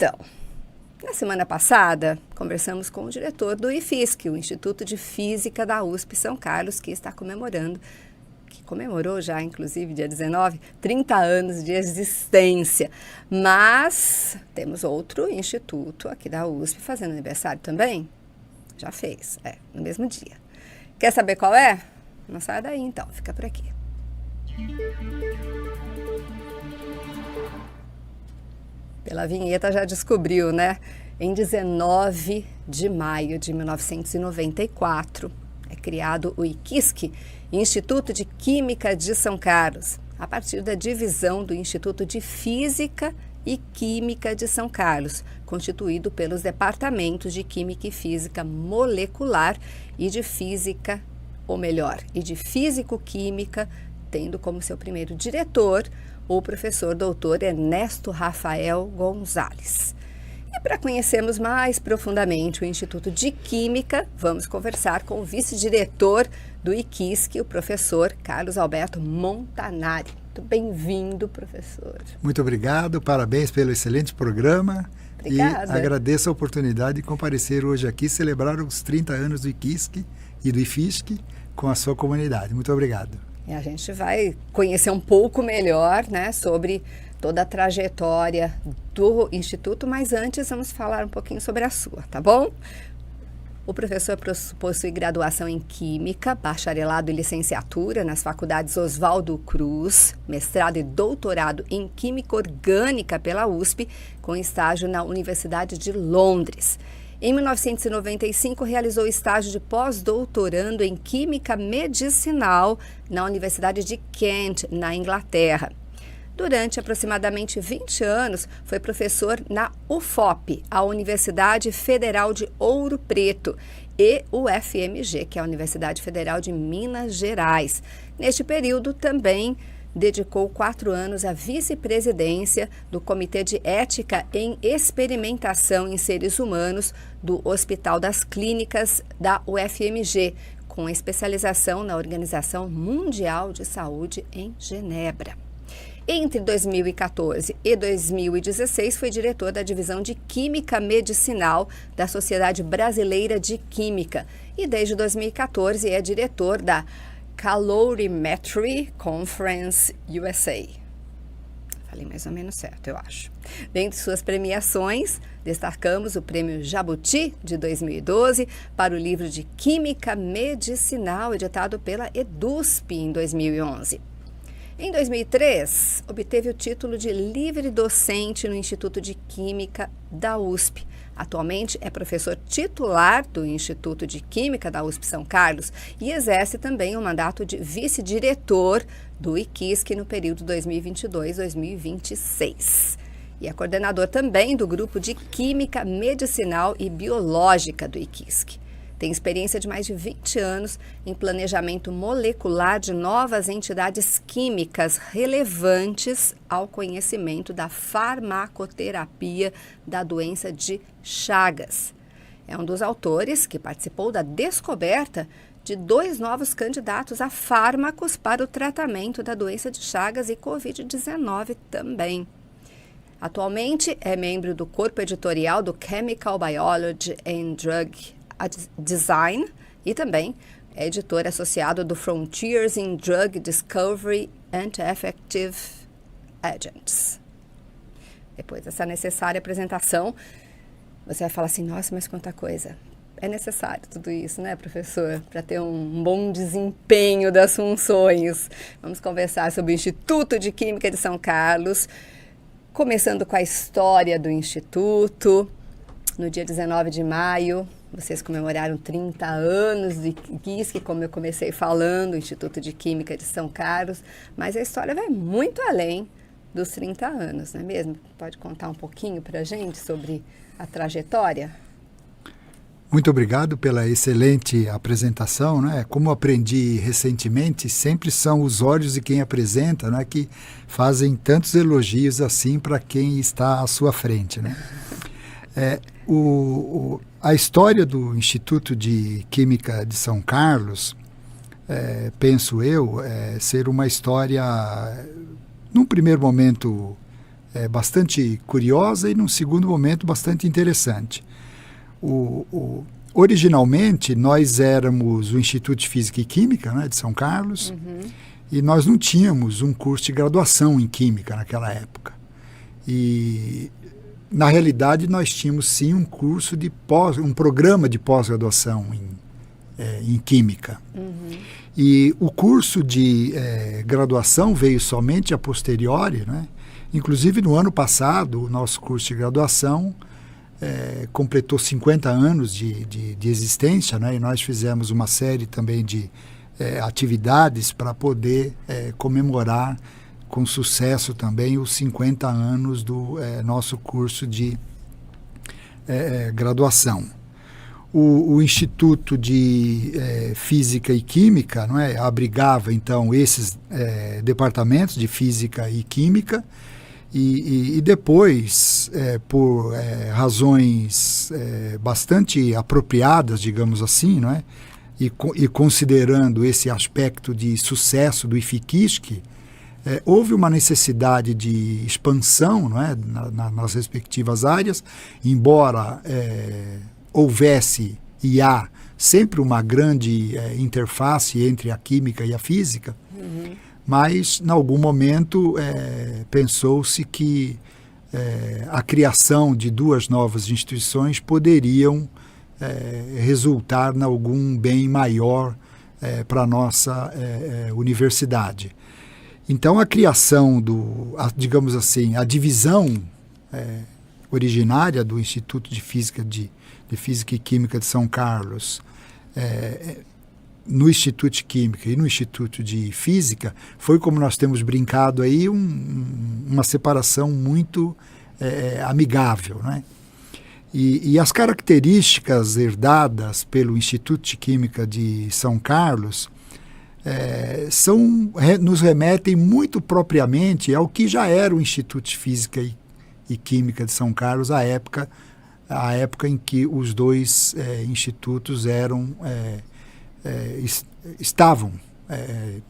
Então, na semana passada, conversamos com o diretor do IFISC, o Instituto de Física da USP São Carlos, que comemorou já, inclusive, dia 19, 30 anos de existência. Mas temos outro instituto aqui da USP fazendo aniversário também. Já fez, no mesmo dia. Quer saber qual é? Não sai daí, então, fica por aqui. Pela vinheta já descobriu, né? Em 19 de maio de 1994, é criado o IQISC, Instituto de Química de São Carlos, a partir da divisão do Instituto de Física e Química de São Carlos, constituído pelos departamentos de Química e Física Molecular e de Física, ou melhor, e de Físico-Química, tendo como seu primeiro diretor o professor doutor Ernesto Rafael Gonzalez. E para conhecermos mais profundamente o Instituto de Química, vamos conversar com o vice-diretor do IQISC, o professor Carlos Alberto Montanari. Muito bem-vindo, professor. Muito obrigado, parabéns pelo excelente programa. Obrigada. E agradeço a oportunidade de comparecer hoje aqui, celebrar os 30 anos do IQISC e do IFISC com a sua comunidade. Muito obrigado. E a gente vai conhecer um pouco melhor, né, sobre toda a trajetória do Instituto, mas antes vamos falar um pouquinho sobre a sua, tá bom? O professor possui graduação em Química, bacharelado e licenciatura nas faculdades Oswaldo Cruz, mestrado e doutorado em Química Orgânica pela USP, com estágio na Universidade de Londres. Em 1995, realizou estágio de pós-doutorando em Química Medicinal na Universidade de Kent, na Inglaterra. Durante aproximadamente 20 anos, foi professor na UFOP, a Universidade Federal de Ouro Preto, e UFMG, que é a Universidade Federal de Minas Gerais. Neste período, também dedicou 4 anos à vice-presidência do Comitê de Ética em Experimentação em Seres Humanos do Hospital das Clínicas da UFMG, com especialização na Organização Mundial de Saúde em Genebra. Entre 2014 e 2016, foi diretor da Divisão de Química Medicinal da Sociedade Brasileira de Química e, desde 2014, é diretor da Calorimetry Conference USA. Falei mais ou menos certo, eu acho. Dentre suas premiações, destacamos o Prêmio Jabuti de 2012 para o livro de Química Medicinal, editado pela EDUSP em 2011. Em 2003, obteve o título de livre docente no Instituto de Química da USP. Atualmente é professor titular do Instituto de Química da USP São Carlos e exerce também o mandato de vice-diretor do IQISC no período 2022-2026. E é coordenador também do Grupo de Química Medicinal e Biológica do IQISC. Tem experiência de mais de 20 anos em planejamento molecular de novas entidades químicas relevantes ao conhecimento da farmacoterapia da doença de Chagas. É um dos autores que participou da descoberta de 2 novos candidatos a fármacos para o tratamento da doença de Chagas e Covid-19 também. Atualmente é membro do corpo editorial do Chemical Biology and Drug Design e também é editor associado do Frontiers in Drug Discovery and Effective Agents. Depois dessa necessária apresentação, você vai falar assim, nossa, mas quanta coisa. É necessário tudo isso, né, professor, para ter um bom desempenho das funções. Vamos conversar sobre o Instituto de Química de São Carlos, começando com a história do Instituto. No dia 19 de maio, vocês comemoraram 30 anos de IQISC, como eu comecei falando, o Instituto de Química de São Carlos, mas a história vai muito além dos 30 anos, não é mesmo? Pode contar um pouquinho para a gente sobre a trajetória? Muito obrigado pela excelente apresentação, né? Como aprendi recentemente, sempre são os olhos de quem apresenta, né, que fazem tantos elogios assim para quem está à sua frente, né? A história do Instituto de Química de São Carlos, penso eu, ser uma história, num primeiro momento, bastante curiosa e, num segundo momento, bastante interessante. Originalmente, nós éramos o Instituto de Física e Química, né, de São Carlos, e nós não tínhamos um curso de graduação em Química naquela época. E, na realidade, nós tínhamos sim um curso um programa de pós-graduação em Química. E o curso de graduação veio somente a posteriori, né? Inclusive, no ano passado, o nosso curso de graduação completou 50 anos de existência, né? E nós fizemos uma série também de atividades para poder comemorar com sucesso também os 50 anos do nosso curso de graduação. O Instituto de Física e Química, não é, abrigava, então, esses departamentos de Física e Química, e depois, por razões bastante apropriadas, digamos assim, não é, e considerando esse aspecto de sucesso do IFIQUISC, houve uma necessidade de expansão, não é, nas respectivas áreas, embora houvesse e há sempre uma grande interface entre a química e a física, mas, em algum momento, pensou-se que a criação de duas novas instituições poderiam resultar em algum bem maior para a nossa universidade. Então, a criação digamos assim, a divisão originária do Instituto de Física e Química de São Carlos, no Instituto de Química e no Instituto de Física, foi, como nós temos brincado aí, uma separação muito amigável, né? E as características herdadas pelo Instituto de Química de São Carlos nos remetem muito propriamente ao que já era o Instituto de Física e Química de São Carlos à época em que os dois institutos estavam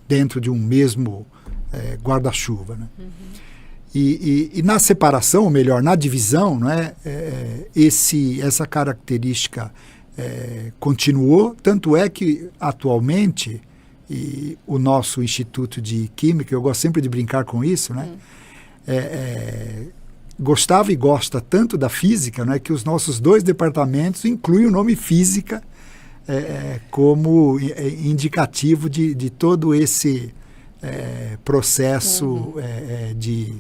dentro de um mesmo guarda-chuva, né? E na separação, ou melhor, na divisão, não é, essa característica continuou, tanto é que atualmente o nosso Instituto de Química, eu gosto sempre de brincar com isso, né? Gostava e gosta tanto da física, né, que os nossos dois departamentos incluem o nome física como indicativo de todo esse processo de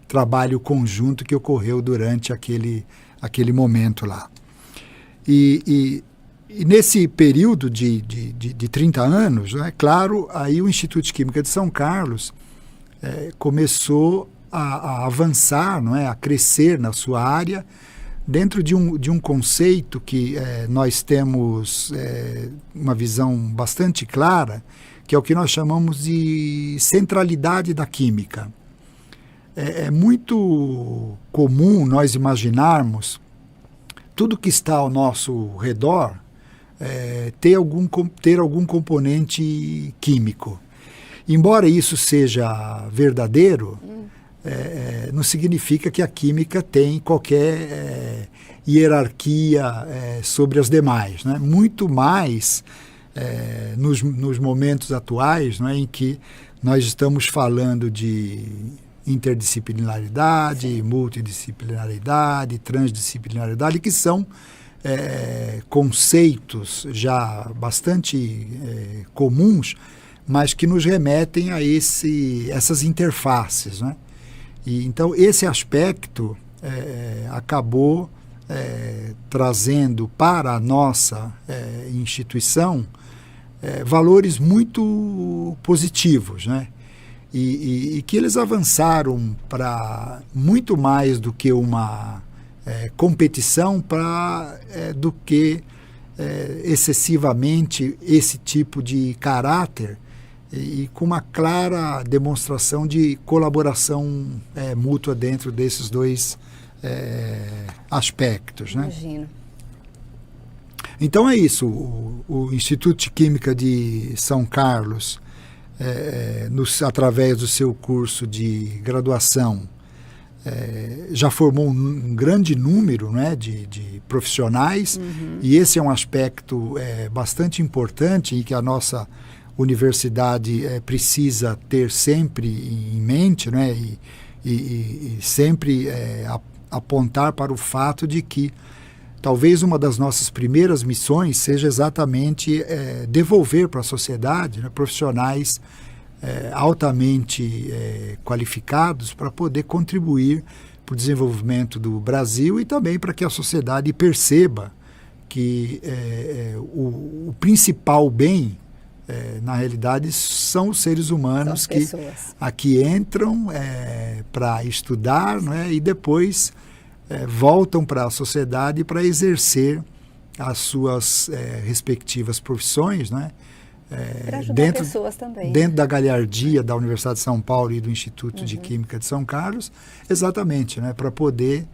trabalho conjunto que ocorreu durante aquele momento lá. E nesse período de 30 anos, né, claro, aí o Instituto de Química de São Carlos começou a avançar, não é, a crescer na sua área, dentro de um conceito que nós temos uma visão bastante clara, que é o que nós chamamos de centralidade da química. É muito comum nós imaginarmos tudo que está ao nosso redor ter algum componente químico. Embora isso seja verdadeiro, não significa que a química tem qualquer hierarquia sobre as demais, né? Muito mais nos momentos atuais, né, em que nós estamos falando de interdisciplinaridade, multidisciplinaridade, transdisciplinaridade, que são conceitos já bastante comuns, mas que nos remetem a essas interfaces, né? E, então, esse aspecto acabou trazendo para a nossa instituição valores muito positivos, né? E que eles avançaram para muito mais do que uma competição, do que excessivamente esse tipo de caráter, e com uma clara demonstração de colaboração mútua dentro desses dois aspectos, né? Imagino. Então é isso, o Instituto de Química de São Carlos através do seu curso de graduação, já formou um grande número, né, de profissionais, e esse é um aspecto bastante importante e que a nossa universidade precisa ter sempre em mente, né, e sempre apontar para o fato de que talvez uma das nossas primeiras missões seja exatamente devolver para a sociedade, né, profissionais altamente qualificados para poder contribuir para o desenvolvimento do Brasil e também para que a sociedade perceba que o principal bem, na realidade, são os seres humanos que aqui entram para estudar, né, e depois voltam para a sociedade para exercer as suas respectivas profissões, né? Para ajudar pessoas também. Dentro da galhardia da Universidade de São Paulo e do Instituto de Química de São Carlos, exatamente, né, para poder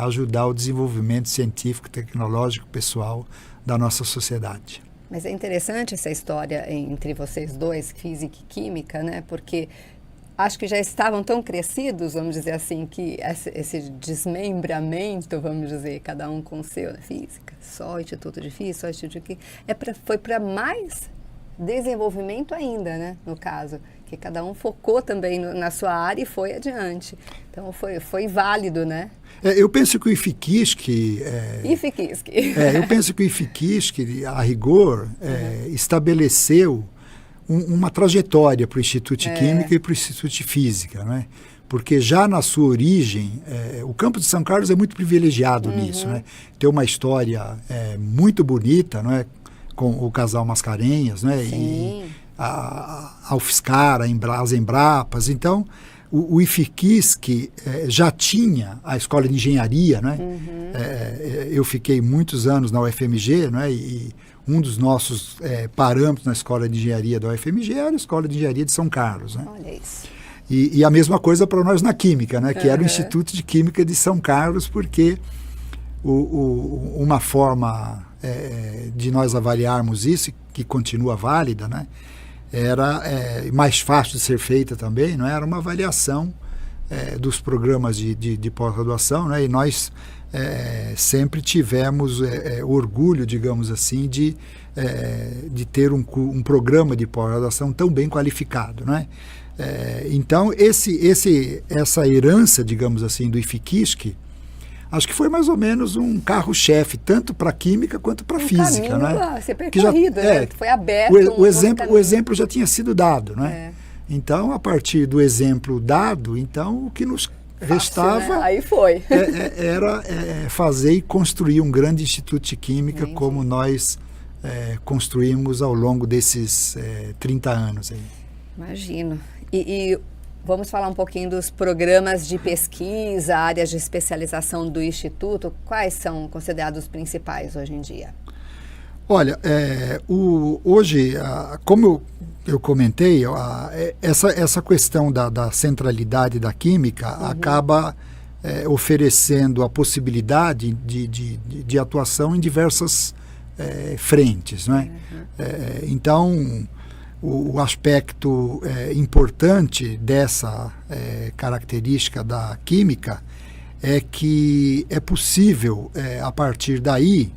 ajudar o desenvolvimento científico, tecnológico, pessoal da nossa sociedade. Mas é interessante essa história entre vocês dois, física e química, né, porque acho que já estavam tão crescidos, vamos dizer assim, que esse desmembramento, vamos dizer, cada um com o seu, né, física, só o Instituto de Física, só o Instituto de Química, foi para mais desenvolvimento ainda, né, no caso, que cada um focou também na sua área e foi adiante. Então foi válido, né? Eu penso que o IFIQISC... Eu penso que o IFIQISC, a rigor, estabeleceu uma trajetória para o Instituto de Química e para o Instituto de Física, né? Porque já na sua origem, o campus de São Carlos é muito privilegiado nisso, né? Tem uma história muito bonita, não é? Com o casal Mascarenhas, né? Sim. E a UFSCar, as Embrapas. Então, o IFIQISC já tinha a escola de engenharia, né? Eu fiquei muitos anos na UFMG, né? E um dos nossos parâmetros na escola de engenharia da UFMG era a escola de engenharia de São Carlos, né? Olha isso. E a mesma coisa para nós na Química, né? Que era o Instituto de Química de São Carlos, porque uma forma de nós avaliarmos isso, que continua válida, né? Era mais fácil de ser feita também, não é? Era uma avaliação dos programas de pós-graduação, né? E nós sempre tivemos orgulho, digamos assim, de ter um programa de pós-graduação tão bem qualificado, né? Então, essa herança, digamos assim, do IFIQISC, acho que foi mais ou menos um carro-chefe, tanto para a química quanto para a física. Caminho, né? Ser percorrido, né? Foi aberto. O exemplo já tinha sido dado. Né? Então, a partir do exemplo dado, então, o que nos restava, né? Aí foi. Era fazer e construir um grande instituto de química como nós construímos ao longo desses 30 anos. Aí. Imagino. E vamos falar um pouquinho dos programas de pesquisa, áreas de especialização do Instituto. Quais são considerados os principais hoje em dia? Olha, hoje, como eu comentei, essa questão da centralidade da química acaba oferecendo a possibilidade de atuação em diversas frentes. Né? Então, o aspecto importante dessa característica da química é que é possível, a partir daí,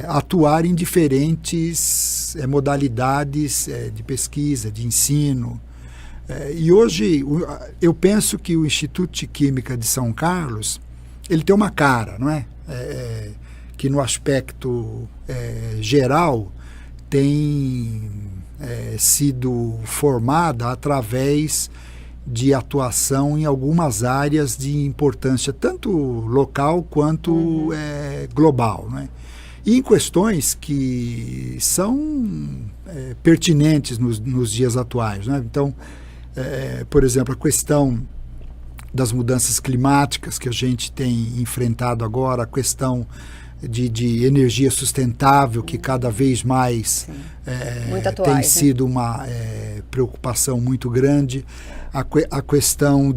atuar em diferentes modalidades de pesquisa, de ensino. E hoje eu penso que o Instituto de Química de São Carlos ele tem uma cara, não é? Que no aspecto geral tem sido formada através de atuação em algumas áreas de importância tanto local quanto global, né? E em questões que são pertinentes nos dias atuais, né? Então, por exemplo, a questão das mudanças climáticas que a gente tem enfrentado agora, a questão de energia sustentável, que cada vez mais tem sido uma preocupação muito grande, a questão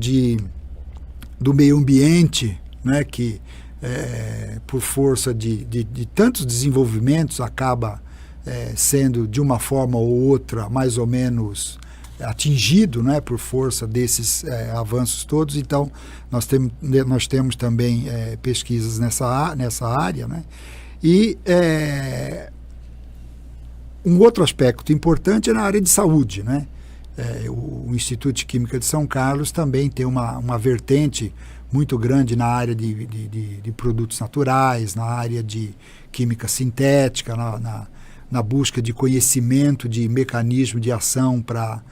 do meio ambiente, né, que por força de tantos desenvolvimentos acaba sendo de uma forma ou outra mais ou menos atingido, né, por força desses avanços todos. Então, nós temos também pesquisas nessa área, né? E um outro aspecto importante é na área de saúde, né? O Instituto de Química de São Carlos também tem uma vertente muito grande na área de produtos naturais, na área de química sintética, na busca de conhecimento de mecanismo de ação para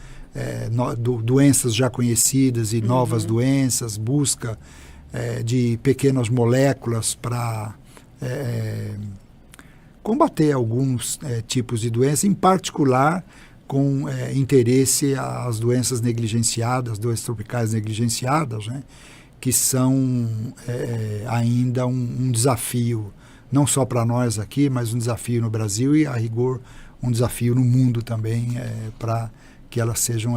doenças já conhecidas e novas doenças, busca de pequenas moléculas para combater alguns tipos de doenças, em particular com interesse às doenças negligenciadas, doenças tropicais negligenciadas, né, que são ainda um desafio, não só para nós aqui, mas um desafio no Brasil e, a rigor, um desafio no mundo também, para que elas sejam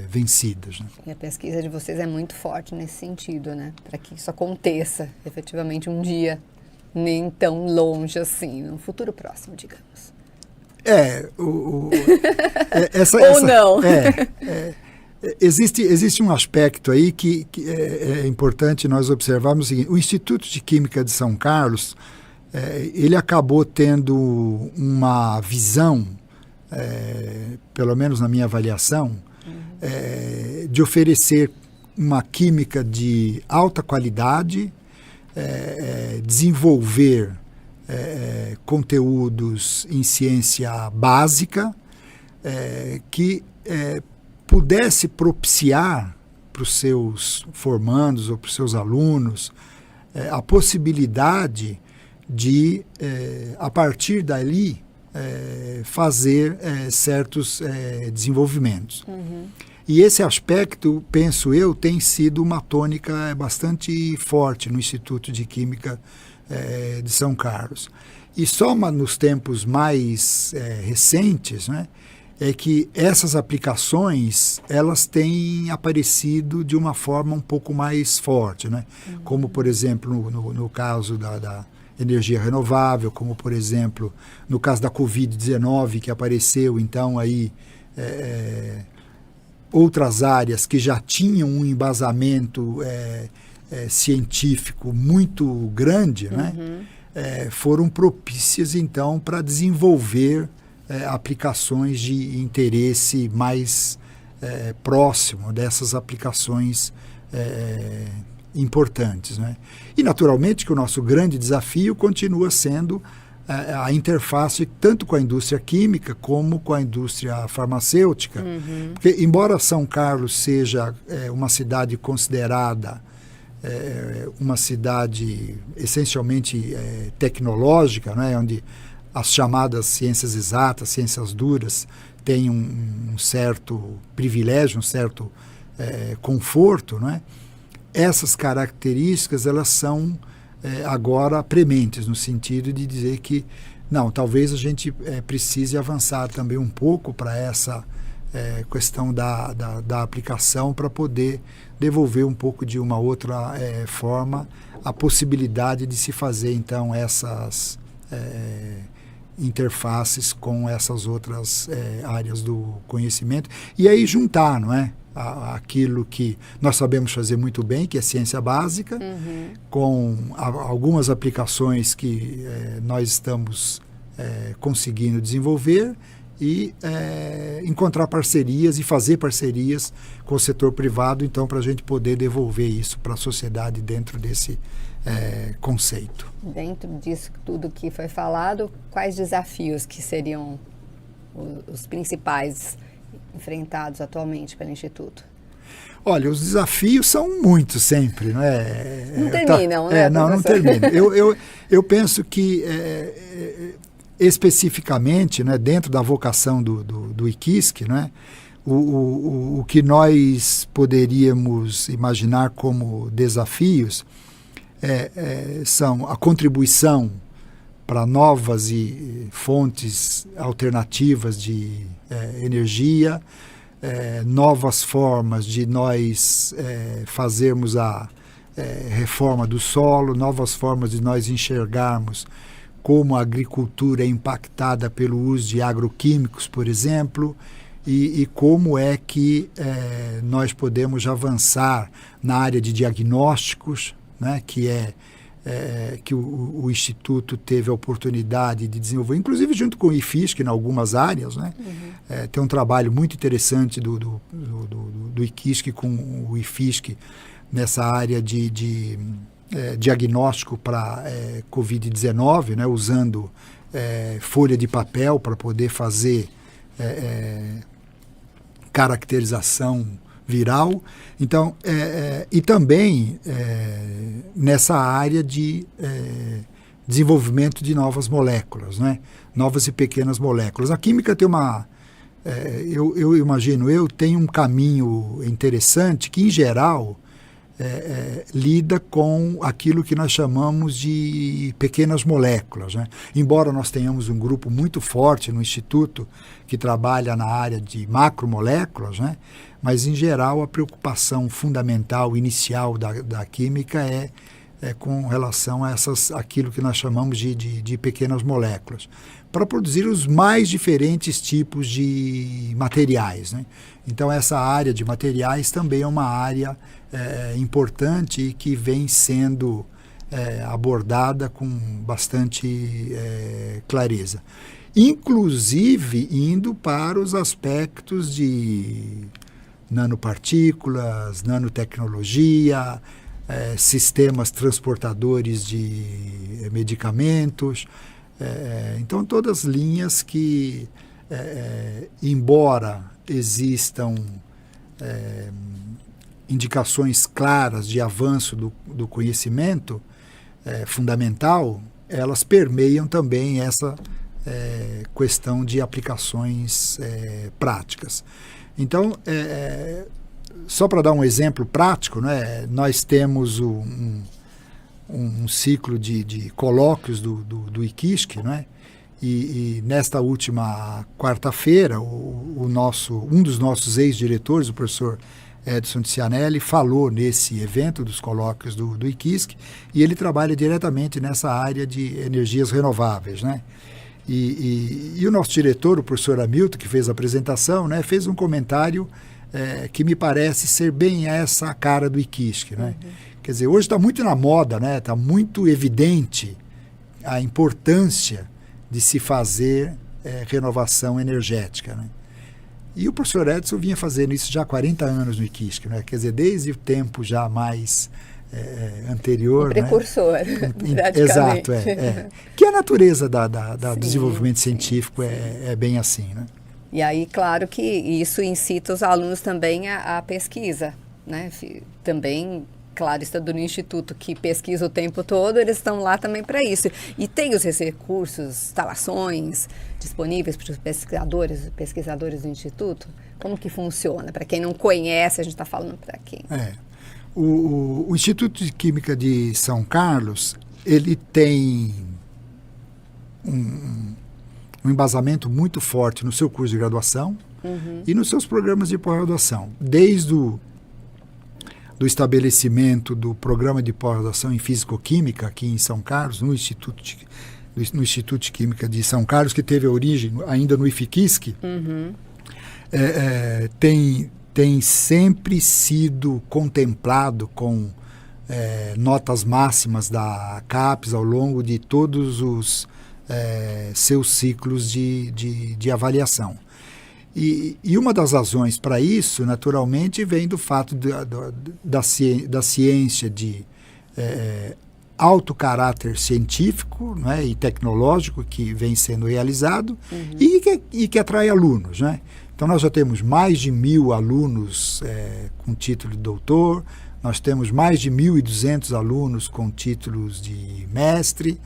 vencidas. Né? E a pesquisa de vocês é muito forte nesse sentido, né? Para que isso aconteça efetivamente um dia, nem tão longe assim, no futuro próximo, digamos. Ou não. Existe um aspecto aí que é importante nós observarmos o seguinte: o Instituto de Química de São Carlos, ele acabou tendo uma visão, pelo menos na minha avaliação, de oferecer uma química de alta qualidade, desenvolver conteúdos em ciência básica, que pudesse propiciar para os seus formandos ou para os seus alunos a possibilidade de, a partir dali, fazer certos desenvolvimentos. E esse aspecto, penso eu, tem sido uma tônica bastante forte no Instituto de Química de São Carlos. E só nos tempos mais recentes, né, é que essas aplicações, elas têm aparecido de uma forma um pouco mais forte, né? Como, por exemplo, no caso da energia renovável, como, por exemplo, no caso da Covid-19, que apareceu, então, aí outras áreas que já tinham um embasamento científico muito grande, né? Foram propícias, então, para desenvolver aplicações de interesse mais próximo dessas aplicações importantes, né? E, naturalmente, que o nosso grande desafio continua sendo a interface tanto com a indústria química como com a indústria farmacêutica. Porque, embora São Carlos seja uma cidade considerada uma cidade essencialmente tecnológica, né, onde as chamadas ciências exatas, ciências duras, têm um certo privilégio, um certo conforto, né? Essas características, elas são agora prementes, no sentido de dizer que, não, talvez a gente precise avançar também um pouco para essa questão da aplicação, para poder devolver um pouco de uma outra forma a possibilidade de se fazer, então, essas interfaces com essas outras áreas do conhecimento, e aí juntar, não é? Aquilo que nós sabemos fazer muito bem, que é ciência básica, com algumas aplicações que nós estamos conseguindo desenvolver, e encontrar parcerias e fazer parcerias com o setor privado, então, para a gente poder devolver isso para a sociedade dentro desse conceito. Dentro disso tudo que foi falado, quais desafios que seriam os principais enfrentados atualmente pelo Instituto? Olha, os desafios são muitos sempre, não é? Não terminam, né? Não terminam. Eu penso que, especificamente, né, dentro da vocação do IQISC, né, o que nós poderíamos imaginar como desafios são a contribuição para novas fontes alternativas de energia, novas formas de nós fazermos a reforma do solo, novas formas de nós enxergarmos como a agricultura é impactada pelo uso de agroquímicos, por exemplo, e como é que nós podemos avançar na área de diagnósticos, né, que o Instituto teve a oportunidade de desenvolver, inclusive junto com o IFISC, em algumas áreas. Né? Tem um trabalho muito interessante do IQISC com o IFISC nessa área de diagnóstico para Covid-19, né, usando folha de papel para poder fazer caracterização viral. Então, e também nessa área de desenvolvimento de novas moléculas, né? Novas e pequenas moléculas. A química tem eu imagino, tem um caminho interessante que, em geral, lida com aquilo que nós chamamos de pequenas moléculas. Né? Embora nós tenhamos um grupo muito forte no Instituto que trabalha na área de macromoléculas, né? Mas, em geral, a preocupação fundamental, inicial da química é com relação a aquilo que nós chamamos de pequenas moléculas, para produzir os mais diferentes tipos de materiais. Né? Então, essa área de materiais também é uma área importante e que vem sendo abordada com bastante clareza. Inclusive indo para os aspectos de nanopartículas, nanotecnologia, sistemas transportadores de medicamentos. Então, todas linhas que, embora existam indicações claras de avanço do conhecimento fundamental, elas permeiam também essa questão de aplicações práticas. Então, só para dar um exemplo prático, né, nós temos um ciclo de colóquios do IQISC, né, e nesta última quarta-feira, um dos nossos ex-diretores, o professor Edson Cianelli, falou nesse evento dos colóquios do IQISC, e ele trabalha diretamente nessa área de energias renováveis, né? E o nosso diretor, o professor Hamilton, que fez a apresentação, né, fez um comentário que me parece ser bem essa a cara do IQISC. Né? Quer dizer, hoje está muito na moda, né? Está muito evidente a importância de se fazer renovação energética. Né? E o professor Edson vinha fazendo isso já há 40 anos no IQISC, né? Quer dizer, desde o tempo já mais anterior. Um precursor, né? Praticamente. Exato, que a natureza do desenvolvimento científico é bem assim, né? E aí, claro que isso incita os alunos também à pesquisa, né? Também, claro, estando no instituto que pesquisa o tempo todo, eles estão lá também para isso. E tem os recursos, instalações disponíveis para os pesquisadores do instituto? Como que funciona? Para quem não conhece, a gente está falando para quem? O Instituto de Química de São Carlos, ele tem um embasamento muito forte no seu curso de graduação e nos seus programas de pós-graduação. Desde do estabelecimento do programa de pós-graduação em Físico-Química aqui em São Carlos, no Instituto de Química de São Carlos, que teve a origem ainda no IFIQISC, tem sempre sido contemplado com notas máximas da CAPES ao longo de todos os seus ciclos de avaliação. E uma das razões para isso, naturalmente, vem do fato da ciência de alto caráter científico, né, e tecnológico que vem sendo realizado e que atrai alunos. Né? Então, nós já temos mais de 1.000 alunos com título de doutor, nós temos mais de 1.200 alunos com títulos de mestre.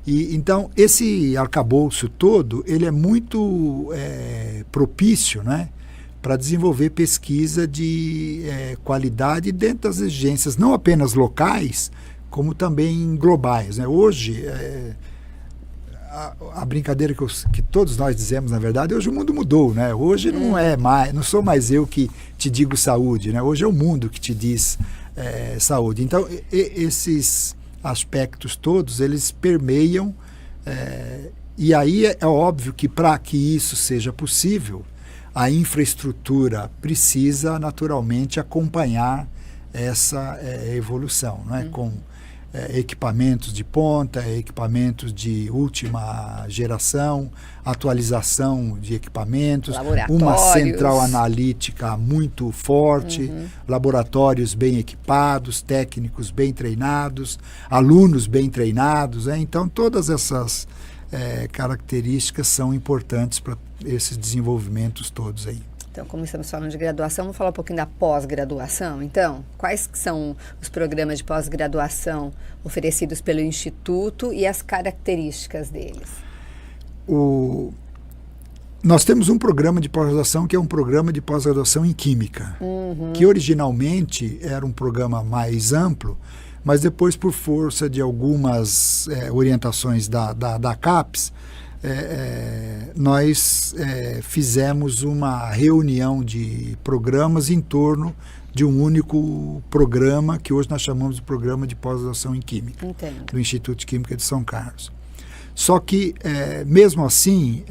Então, esse arcabouço todo, ele é muito propício, né, para desenvolver pesquisa de qualidade dentro das exigências, não apenas locais, como também globais. Né? Hoje, a brincadeira que todos nós dizemos, na verdade, hoje o mundo mudou. Né? Hoje não sou mais eu que te digo saúde, né? Hoje é o mundo que te diz saúde. Então, esses aspectos todos, eles permeiam E aí é óbvio que para que isso seja possível, a infraestrutura precisa naturalmente acompanhar essa evolução, não é? Com equipamentos de ponta, equipamentos de última geração, atualização de equipamentos, uma central analítica muito forte, laboratórios bem equipados, técnicos bem treinados, alunos bem treinados. Então, todas essas características são importantes para esses desenvolvimentos todos aí. Então, como estamos falando de graduação, vamos falar um pouquinho da pós-graduação. Então, quais são os programas de pós-graduação oferecidos pelo Instituto e as características deles? Nós temos um programa de pós-graduação que é um programa de pós-graduação em Química, que originalmente era um programa mais amplo, mas depois, por força de algumas orientações da CAPES, nós fizemos uma reunião de programas em torno de um único programa, que hoje nós chamamos de Programa de Pós-Graduação em Química, do Instituto de Química de São Carlos. Só que, mesmo assim,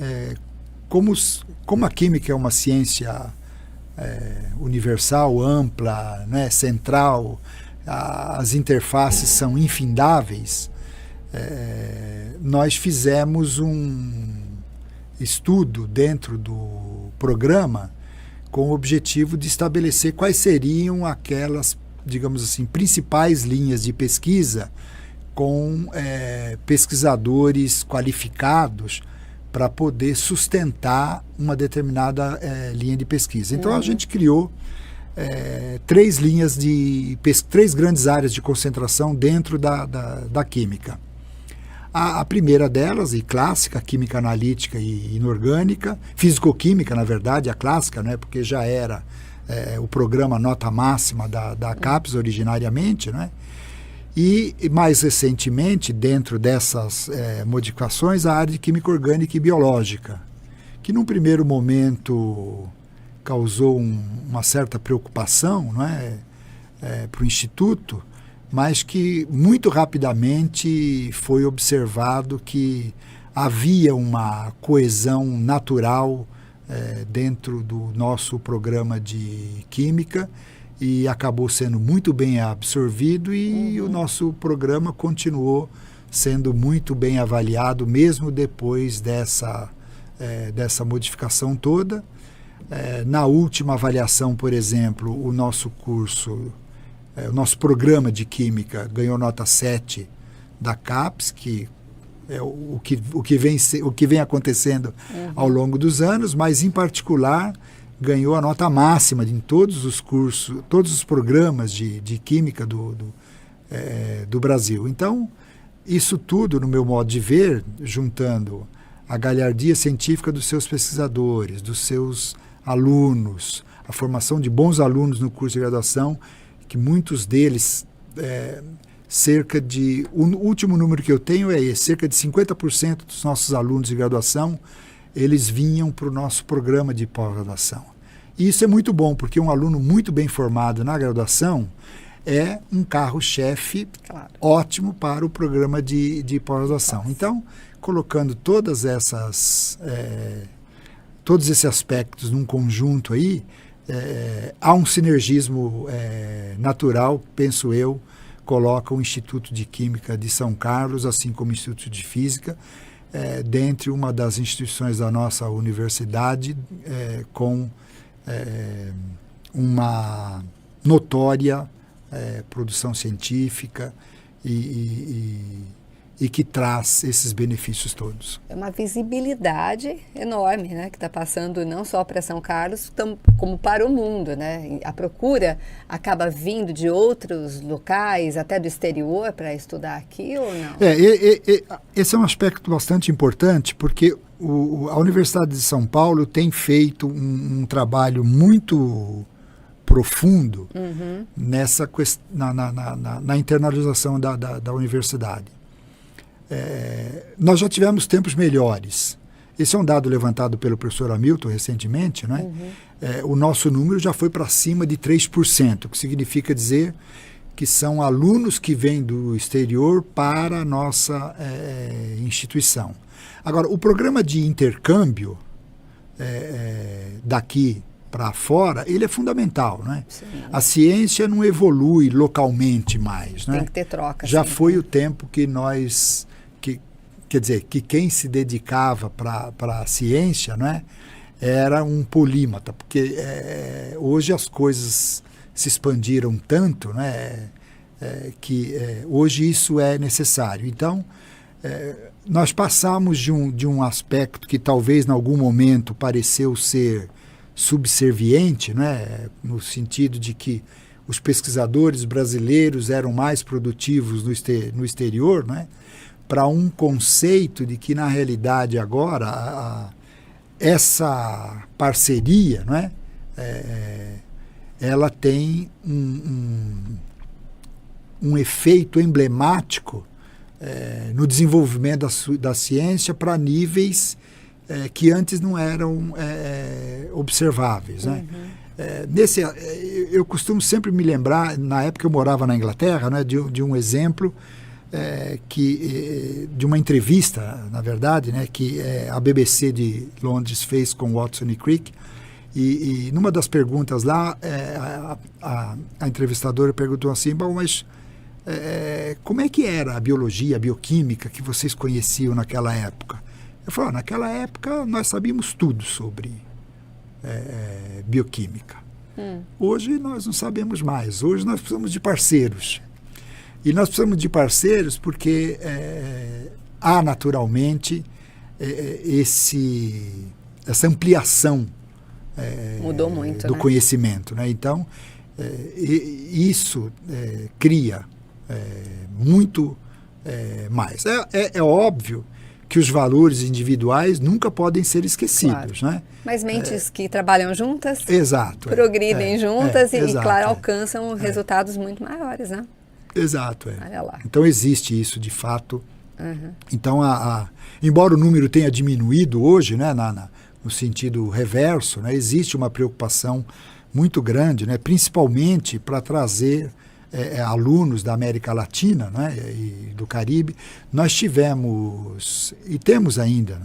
como a química é uma ciência universal, ampla, né, central, as interfaces são infindáveis, nós fizemos um estudo dentro do programa com o objetivo de estabelecer quais seriam aquelas, digamos assim, principais linhas de pesquisa com pesquisadores qualificados para poder sustentar uma determinada linha de pesquisa. Então, a gente criou três grandes áreas de concentração dentro da química. A primeira delas, e clássica, química analítica e inorgânica, fisicoquímica, na verdade, a clássica, né, porque já era o programa nota máxima da CAPES originariamente, né, e mais recentemente, dentro dessas modificações, a área de química orgânica e biológica, que num primeiro momento causou uma certa preocupação, não é, para o Instituto, mas que muito rapidamente foi observado que havia uma coesão natural dentro do nosso programa de Química e acabou sendo muito bem absorvido e o nosso programa continuou sendo muito bem avaliado, mesmo depois dessa modificação toda. Na última avaliação, por exemplo, o nosso curso, o nosso programa de Química ganhou nota 7 da CAPES, que é o que vem acontecendo ao longo dos anos, mas, em particular, ganhou a nota máxima em todos os cursos, todos os programas de Química do Brasil. Então, isso tudo, no meu modo de ver, juntando a galhardia científica dos seus pesquisadores, dos seus alunos, a formação de bons alunos no curso de graduação, que muitos deles, o último número que eu tenho é esse, cerca de 50% dos nossos alunos de graduação, eles vinham para o nosso programa de pós-graduação. E isso é muito bom, porque um aluno muito bem formado na graduação é um carro-chefe ótimo para o programa de pós-graduação. Então, colocando todos esses aspectos num conjunto aí, há um sinergismo natural, penso eu, coloca o Instituto de Química de São Carlos, assim como o Instituto de Física, dentre uma das instituições da nossa universidade, com uma notória produção científica e que traz esses benefícios todos. É uma visibilidade enorme, né, que está passando não só para São Carlos, como para o mundo, né? A procura acaba vindo de outros locais, até do exterior, para estudar aqui ou não? Esse é um aspecto bastante importante, porque a Universidade de São Paulo tem feito um trabalho muito profundo na internalização da universidade. Nós já tivemos tempos melhores. Esse é um dado levantado pelo professor Hamilton recentemente, não é? O nosso número já foi para cima de 3%, o que significa dizer que são alunos que vêm do exterior para a nossa instituição. Agora, o programa de intercâmbio daqui para fora, ele é fundamental, né? Sim. A ciência não evolui localmente mais, né? Tem que ter troca. Já sempre. foi o tempo que nós, quer dizer, que quem se dedicava para a ciência, né, era um polímata, porque hoje as coisas se expandiram tanto, né, que hoje isso é necessário. Então, nós passamos de um aspecto que talvez em algum momento pareceu ser subserviente, né, no sentido de que os pesquisadores brasileiros eram mais produtivos no exterior, né, para um conceito de que, na realidade, agora, essa parceria, né, ela tem um efeito emblemático no desenvolvimento da ciência para níveis que antes não eram observáveis, né? Eu costumo sempre me lembrar, na época eu morava na Inglaterra, né, de um exemplo de uma entrevista, na verdade, né, que a BBC de Londres fez com Watson e Crick, e numa das perguntas lá, a entrevistadora perguntou assim: bom, mas como é que era a biologia, a bioquímica que vocês conheciam naquela época? Eu falei: naquela época nós sabíamos tudo sobre bioquímica. Hoje nós não sabemos mais. Hoje nós precisamos de parceiros. E nós precisamos de parceiros porque há naturalmente essa ampliação mudou muito, do né? conhecimento, né? Então, isso cria muito mais. É óbvio que os valores individuais nunca podem ser esquecidos, claro, né? Mas mentes que trabalham juntas, exato, progridem juntas e, exato, claro, alcançam resultados muito maiores, né? Exato. Olha lá. Então existe isso de fato. Então, embora o número tenha diminuído hoje, né, no sentido reverso, né, existe uma preocupação muito grande, né, principalmente para trazer alunos da América Latina, né, e do Caribe. Nós tivemos, e temos ainda,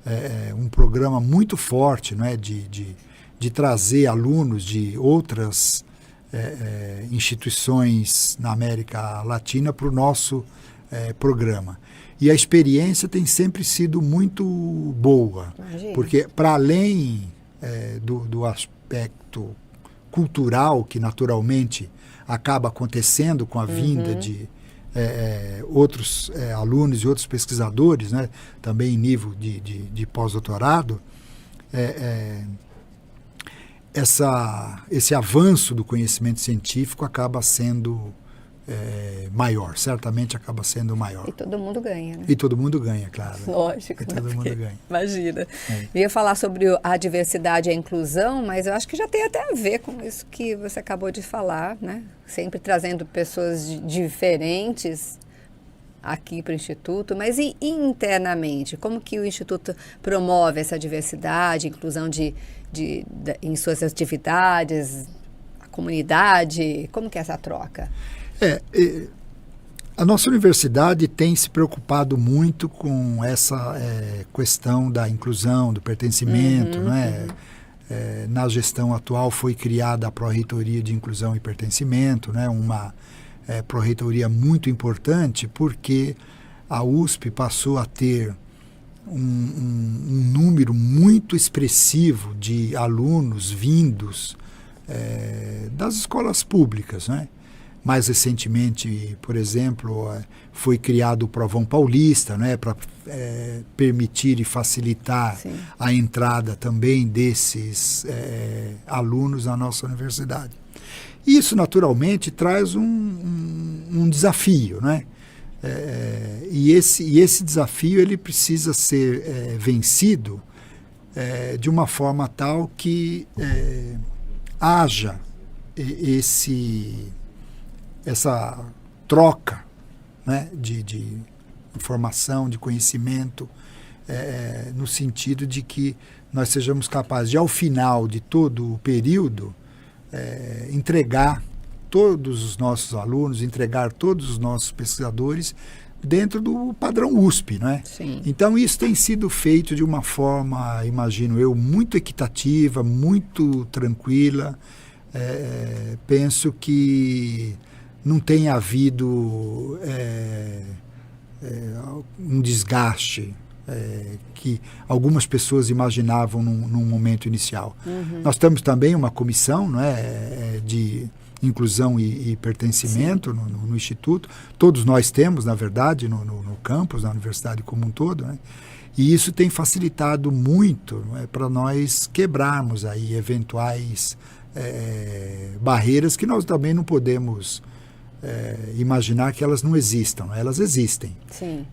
né, um programa muito forte, né, de trazer alunos de outras instituições na América Latina para o nosso programa. E a experiência tem sempre sido muito boa. Imagina. Porque, para além do aspecto cultural que naturalmente acaba acontecendo com a vinda de outros alunos e outros pesquisadores, né, também em nível de pós-doutorado, esse avanço do conhecimento científico acaba sendo maior, certamente acaba sendo maior. E todo mundo ganha, né? E todo mundo ganha, claro. Lógico. E todo mundo ganha. Imagina. Eu ia falar sobre a diversidade e a inclusão, mas eu acho que já tem até a ver com isso que você acabou de falar, né? Sempre trazendo pessoas diferentes aqui para o Instituto, mas e internamente? Como que o Instituto promove essa diversidade, inclusão em suas atividades, a comunidade? Como que é essa troca? A nossa universidade tem se preocupado muito com essa questão da inclusão, do pertencimento, né? Na gestão atual foi criada a Pró-Reitoria de Inclusão e Pertencimento, né? Uma pró-reitoria muito importante, porque a USP passou a ter um número muito expressivo de alunos vindos das escolas públicas, né? Mais recentemente, por exemplo, foi criado o Provão Paulista, né, para permitir e facilitar Sim. a entrada também desses alunos na nossa universidade. Isso, naturalmente, traz um desafio, né? E esse desafio ele precisa ser vencido de uma forma tal que haja essa troca, né, de informação, de conhecimento, no sentido de que nós sejamos capazes de, ao final de todo o período, entregar todos os nossos alunos, entregar todos os nossos pesquisadores dentro do padrão USP, né? Sim. Então isso tem sido feito de uma forma, imagino eu, muito equitativa, muito tranquila. Penso que não tem havido um desgaste que algumas pessoas imaginavam num momento inicial. Nós temos também uma comissão, né, de inclusão e pertencimento no Instituto. Todos nós temos, na verdade, no campus, na universidade como um todo, né? E isso tem facilitado muito, né, para nós quebrarmos aí eventuais barreiras que nós também não podemos imaginar que elas não existam. Né? Elas existem. Sim.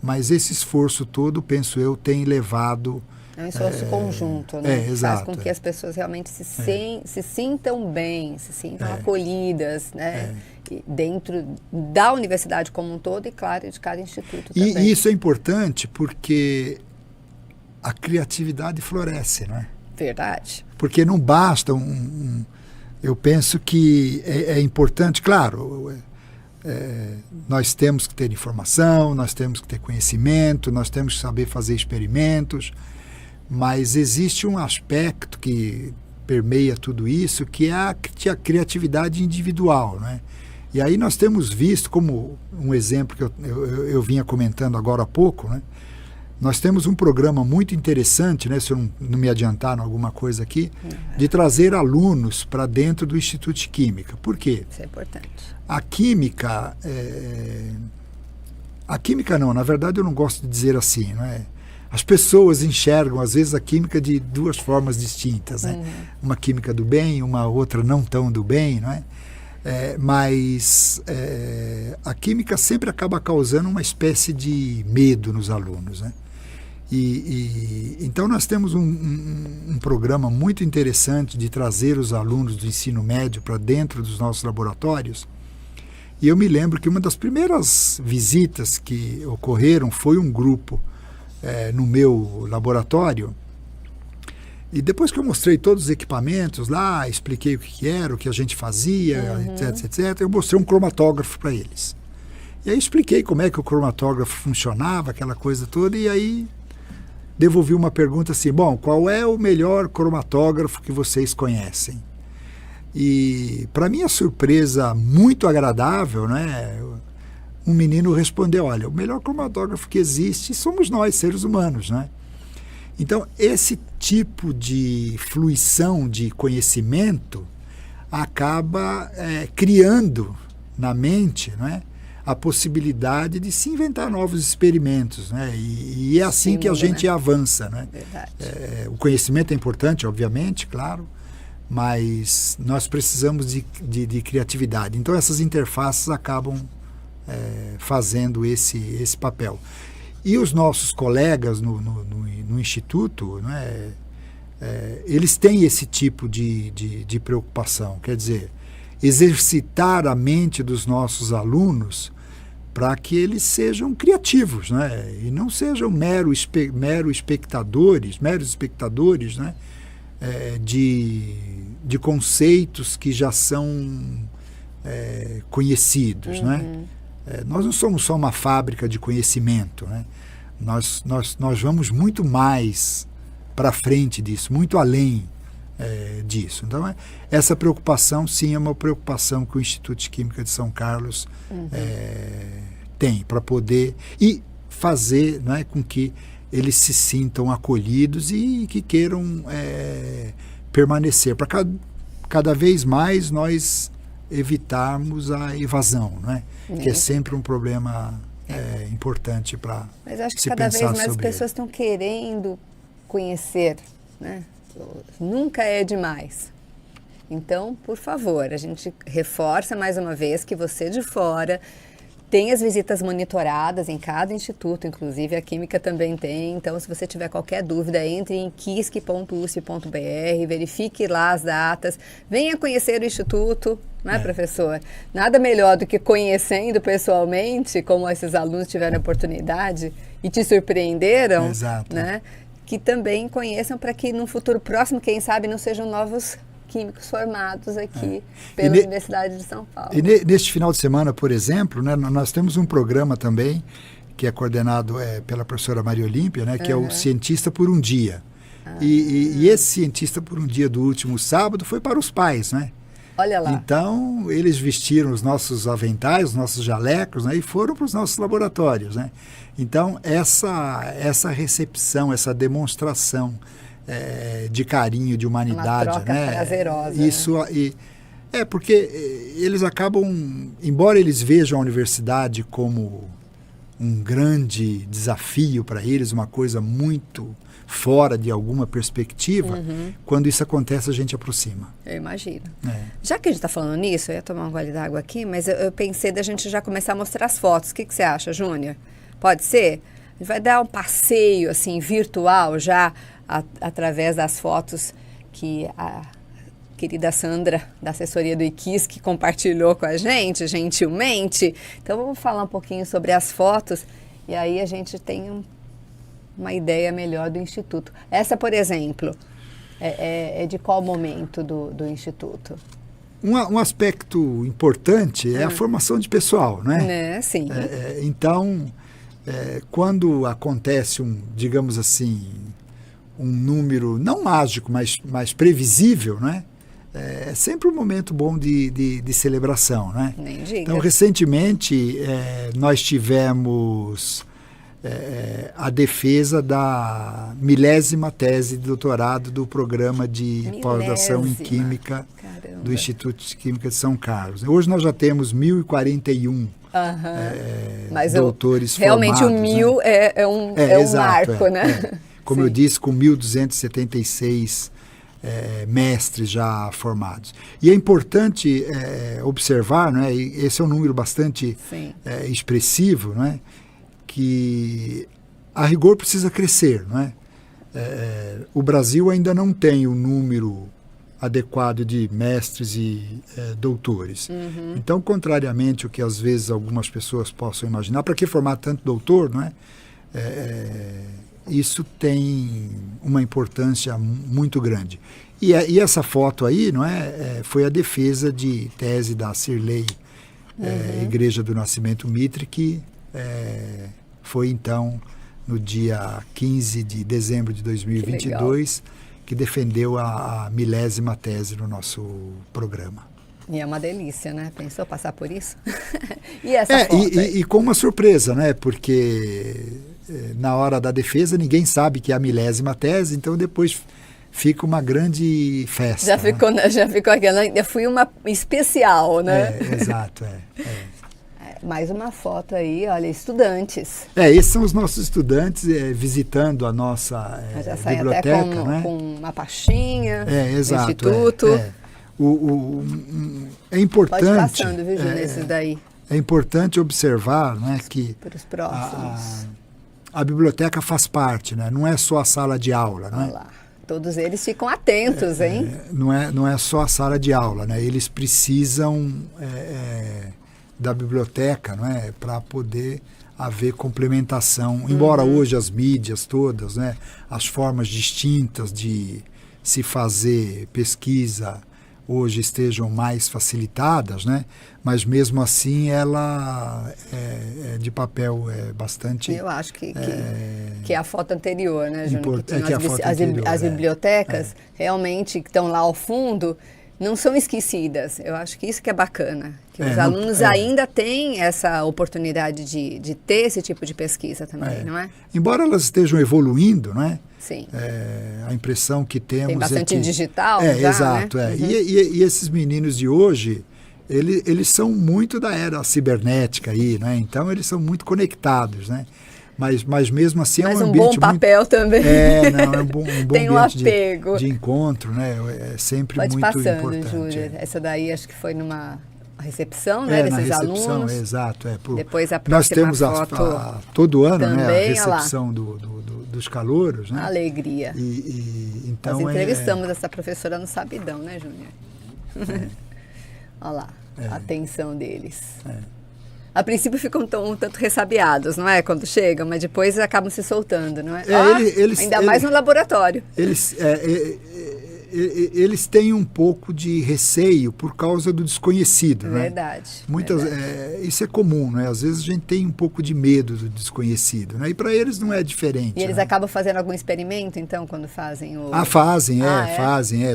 Mas esse esforço todo, penso eu, tem levado... É um esforço conjunto, né? Exato. Faz com que as pessoas realmente se sintam bem, se sintam acolhidas, né? Dentro da universidade como um todo e, claro, de cada instituto também. E isso é importante porque a criatividade floresce, não é? Verdade. Porque não basta eu penso que é importante, claro, nós temos que ter informação, nós temos que ter conhecimento, nós temos que saber fazer experimentos, mas existe um aspecto que permeia tudo isso, que é a criatividade individual, né? E aí nós temos visto, como um exemplo que eu vinha comentando agora há pouco, né? Nós temos um programa muito interessante, né, se eu não me adiantar em alguma coisa aqui, de trazer alunos para dentro do Instituto de Química. Por quê? Isso é importante. A química não, na verdade eu não gosto de dizer assim, não é? As pessoas enxergam, às vezes, a química de duas formas distintas, né? Uma química do bem, uma outra não tão do bem, não é? Mas a química sempre acaba causando uma espécie de medo nos alunos, né? Então nós temos um programa muito interessante de trazer os alunos do ensino médio para dentro dos nossos laboratórios. E eu me lembro que uma das primeiras visitas que ocorreram foi um grupo no meu laboratório. E depois que eu mostrei todos os equipamentos lá, expliquei o que era, o que a gente fazia, etc, eu mostrei um cromatógrafo para eles. E aí expliquei como é que o cromatógrafo funcionava, aquela coisa toda, e aí devolvi uma pergunta assim, bom, qual é o melhor cromatógrafo que vocês conhecem? E, para minha surpresa muito agradável, né, um menino respondeu, olha, o melhor cromatógrafo que existe somos nós, seres humanos, né? Então, esse tipo de fluição de conhecimento acaba criando na mente, né, a possibilidade de se inventar novos experimentos, né? E é assim que a gente avança, né? Verdade. O conhecimento é importante, obviamente, claro, mas nós precisamos de criatividade. Então, essas interfaces acabam fazendo esse papel. E os nossos colegas no Instituto, né, eles têm esse tipo de preocupação, quer dizer, exercitar a mente dos nossos alunos para que eles sejam criativos, né, e não sejam meros espectadores, né, de conceitos que já são conhecidos, né? Nós não somos só uma fábrica de conhecimento, né? Nós vamos muito mais para frente disso, muito além disso. Então, essa preocupação, sim, é uma preocupação que o Instituto de Química de São Carlos tem para poder e fazer, né, com que eles se sintam acolhidos e que queiram permanecer. Para cada vez mais nós evitarmos a evasão, né? Que é sempre um problema importante para se pensar sobre ele. Mas acho que cada vez mais as pessoas estão querendo conhecer, né? Nunca é demais. Então, por favor, a gente reforça mais uma vez que você de fora tem as visitas monitoradas em cada instituto, inclusive a Química também tem. Então, se você tiver qualquer dúvida, entre em quisc.usp.br, verifique lá as datas, venha conhecer o Instituto, né, professor? Nada melhor do que conhecendo pessoalmente, como esses alunos tiveram a oportunidade e te surpreenderam, Exato. né? Que também conheçam para que no futuro próximo, quem sabe, não sejam novos químicos formados aqui pela Universidade de São Paulo. E neste final de semana, por exemplo, né, nós temos um programa também que é coordenado pela professora Maria Olímpia, né, que é o Cientista por um Dia. E esse Cientista por um Dia do último sábado foi para os pais, né? Olha lá. Então, eles vestiram os nossos aventais, os nossos jalecos, né, e foram para os nossos laboratórios, né? Então, essa recepção, essa demonstração de carinho, de humanidade, uma troca, né? prazerosa. Isso, né? Porque eles acabam, embora eles vejam a universidade como um grande desafio para eles, uma coisa muito fora de alguma perspectiva, quando isso acontece a gente aproxima. Eu imagino. Já que a gente está falando nisso, eu ia tomar um gole d'água aqui, mas eu pensei da gente já começar a mostrar as fotos. O que você acha, Júnior? Pode ser? A gente vai dar um passeio assim virtual já através das fotos que a querida Sandra, da assessoria do IQISC, compartilhou com a gente, gentilmente. Então, vamos falar um pouquinho sobre as fotos e aí a gente tem uma ideia melhor do Instituto. Essa, por exemplo, é de qual momento do Instituto? Um aspecto importante é a formação de pessoal, né? Sim. Então, quando acontece digamos assim, um número não mágico, mas previsível, né? É sempre um momento bom de celebração, né? Nem diga. Então, recentemente, nós tivemos a defesa da 10ª tese de doutorado do programa de pós-graduação em Química do Instituto de Química de São Carlos. Hoje nós já temos 1.041 doutores realmente formados. Realmente o 1.000 né? um marco, né? Como eu disse, com 1.276 mestres já formados. E é importante observar, né, e esse é um número bastante expressivo, né, que a rigor precisa crescer. Né? O Brasil ainda não tem um número adequado de mestres e doutores. Então, contrariamente ao que às vezes algumas pessoas possam imaginar, para que formar tanto doutor, não é? Isso tem uma importância muito grande. E essa foto aí, não é, foi a defesa de tese da Cirlei, Igreja do Nascimento Mitre, que foi então no dia 15 de dezembro de 2022 que defendeu a 1000ª tese no nosso programa. E é uma delícia, né? Pensou passar por isso? E essa foto? E com uma surpresa, né? Porque na hora da defesa ninguém sabe que é a 1000ª tese, então depois fica uma grande festa. Já ficou aquela. Fui uma especial, né? Exato, Mais uma foto aí, olha, estudantes. Esses são os nossos estudantes visitando a nossa biblioteca. Até com uma pastinha exato, do Instituto. É importante. Pode ir passando, viu, Júnior, esses daí. É importante observar, né, que para os próximos. A biblioteca faz parte, né? Não é só a sala de aula. Né? Olha lá. Todos eles ficam atentos, hein? Não é só a sala de aula, né? Eles precisam da biblioteca, não é, para poder haver complementação. Embora hoje as mídias todas, né, as formas distintas de se fazer pesquisa hoje estejam mais facilitadas, né, mas mesmo assim ela é de papel bastante... Eu acho que é a foto anterior, né, Júnior? As bibliotecas realmente que estão lá ao fundo não são esquecidas. Eu acho que isso que é bacana. Que os alunos ainda têm essa oportunidade de ter esse tipo de pesquisa também, não é? Embora elas estejam evoluindo, não é? Sim. A impressão que temos tem bastante que, digital já, exato, né? E esses meninos de hoje, eles são muito da era cibernética aí, né? Então eles são muito conectados, né? Mas mesmo assim é um ambiente um bom papel muito, também. É um bom tem um ambiente apego. De encontro, né? É sempre Pode muito passando, importante. Júlia. Essa daí acho que foi numa recepção, né, desses alunos. Exato. Depois a próxima nós temos foto todo ano, também, né, a recepção dos calouros, né? Alegria. Então nós entrevistamos essa professora no Sabidão, né, Júnior? Olha lá, a atenção deles. A princípio ficam um tanto ressabiados, não é? Quando chegam, mas depois acabam se soltando, não é? Mais no laboratório. eles têm um pouco de receio por causa do desconhecido, né? Verdade. Isso é comum, né? Às vezes a gente tem um pouco de medo do desconhecido, né? E para eles não é diferente. E eles né? acabam fazendo algum experimento, então, quando fazem o... Fazem,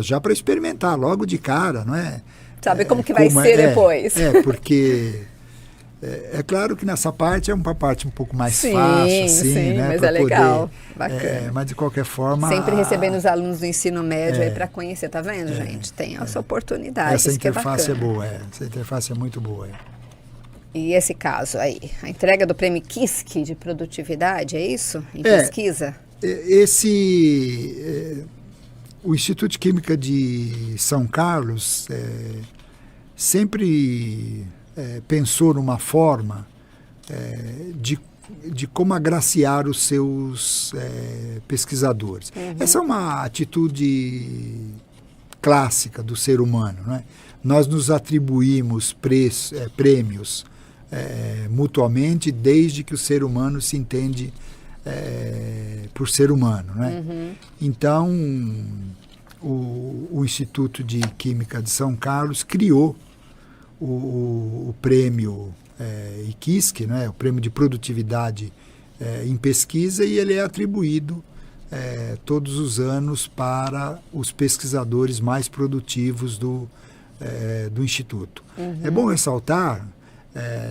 já para experimentar logo de cara, não é? Saber como que vai ser depois. Porque... É claro que nessa parte é uma parte um pouco mais fácil, assim, né? Mas é legal, bacana. Mas de qualquer forma... Sempre recebendo os alunos do ensino médio aí para conhecer, tá vendo, gente? Tem essa oportunidade, essa isso que é bacana. Essa interface é boa, essa interface é muito boa. E esse caso aí, a entrega do prêmio KISC de produtividade, é isso? Em pesquisa? O Instituto de Química de São Carlos sempre... pensou numa forma de como agraciar os seus pesquisadores. Essa é uma atitude clássica do ser humano, não é? Nós nos atribuímos prêmios mutuamente desde que o ser humano se entende por ser humano, não é? Então, o Instituto de Química de São Carlos criou o prêmio IQISC, né, o prêmio de produtividade em pesquisa, e ele é atribuído todos os anos para os pesquisadores mais produtivos do Instituto. É bom ressaltar,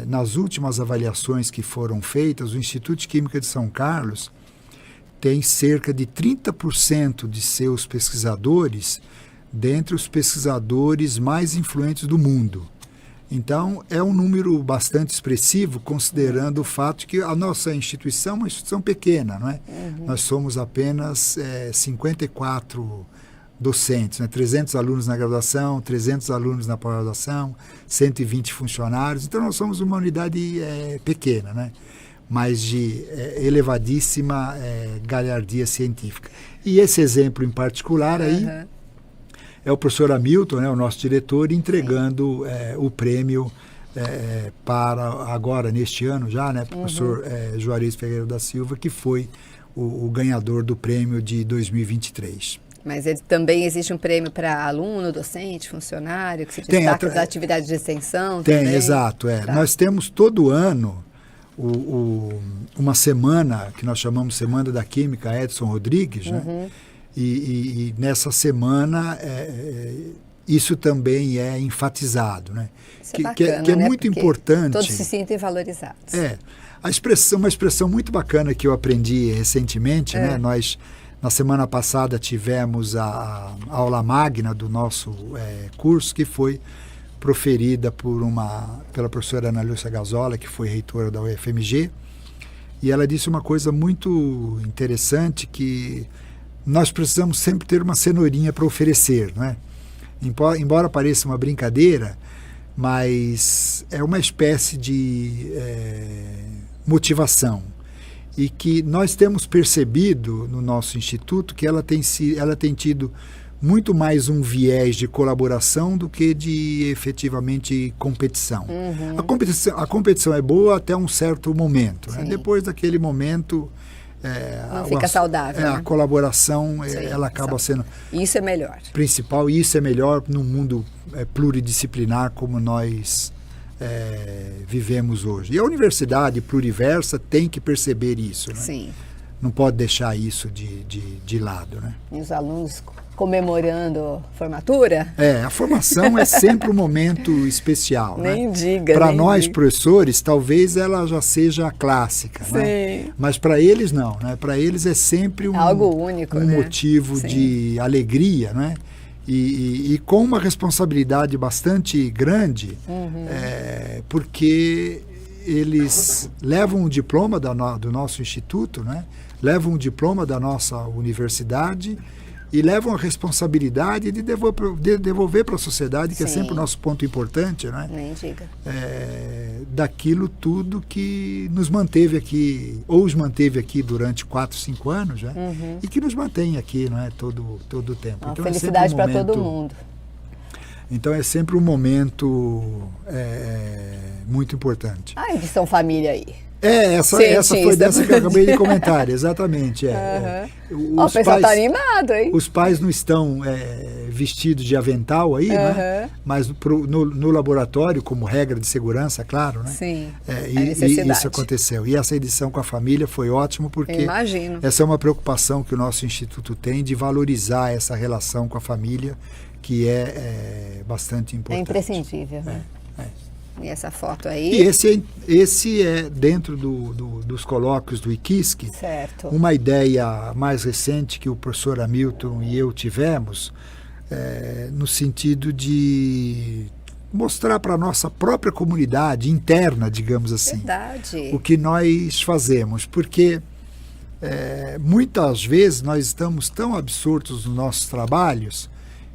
nas últimas avaliações que foram feitas, o Instituto de Química de São Carlos tem cerca de 30% de seus pesquisadores dentre os pesquisadores mais influentes do mundo. Então, é um número bastante expressivo, considerando o fato que a nossa instituição é uma instituição pequena, não é? Nós somos apenas 54 docentes, né? 300 alunos na graduação, 300 alunos na pós-graduação, 120 funcionários. Então, nós somos uma unidade pequena, né? Mas de elevadíssima galhardia científica. E esse exemplo em particular aí... É o professor Hamilton, né, o nosso diretor, entregando o prêmio para agora, neste ano já, né, professor Juarez Ferreira da Silva, que foi o ganhador do prêmio de 2023. Mas também existe um prêmio para aluno, docente, funcionário, que se destaca das atividades de extensão? Tem, também? Exato. Tá. Nós temos todo ano uma semana, que nós chamamos Semana da Química Edson Rodrigues, né? E nessa semana isso também é enfatizado, né? Isso é bacana, que é né? muito Porque importante. Todos se sentem valorizados. Uma expressão muito bacana que eu aprendi recentemente, né? Nós, na semana passada, tivemos a aula magna do nosso curso, que foi proferida pela professora Ana Lúcia Gazola, que foi reitora da UFMG, e ela disse uma coisa muito interessante, que nós precisamos sempre ter uma cenourinha para oferecer, não é? Embora pareça uma brincadeira, mas é uma espécie de motivação. E que nós temos percebido no nosso instituto que ela tem tido muito mais um viés de colaboração do que de efetivamente competição. A competição é boa até um certo momento, né? Depois daquele momento... não fica saudável. A colaboração ela acaba sendo... Isso é melhor. Principal, e isso é melhor num mundo pluridisciplinar como nós vivemos hoje. E a universidade pluriversa tem que perceber isso, né? Sim. Não pode deixar isso de lado, né? E os alunos comemorando formatura? A formação é sempre um momento especial. Nem né? diga. Para nós, professores, talvez ela já seja clássica. Sim. Né? Mas para eles não. Né? Para eles é sempre algo único, né? motivo de alegria, né? E com uma responsabilidade bastante grande, porque eles levam o diploma do nosso instituto, né? Levam o diploma da nossa universidade e levam a responsabilidade de devolver para a sociedade, que é sempre o nosso ponto importante, né? Nem diga. Daquilo tudo que nos manteve aqui, ou os manteve aqui durante 4, 5 anos, né? E que nos mantém aqui, não é? Todo o tempo. Uma então, felicidade para todo mundo. Então é sempre um momento muito importante. A edição família aí. Essa foi dessa que eu acabei de comentar, exatamente. O pessoal está animado, hein? Os pais não estão vestido de avental aí, né? Mas no laboratório, como regra de segurança, claro, né? Sim, e isso aconteceu. E essa edição com a família foi ótimo, porque essa é uma preocupação que o nosso Instituto tem de valorizar essa relação com a família, que é bastante importante. É imprescindível, né? E essa foto aí... E esse é, dentro dos colóquios do IQISC, uma ideia mais recente que o professor Hamilton e eu tivemos, no sentido de mostrar para a nossa própria comunidade interna, digamos assim, o que nós fazemos. Porque muitas vezes nós estamos tão absortos nos nossos trabalhos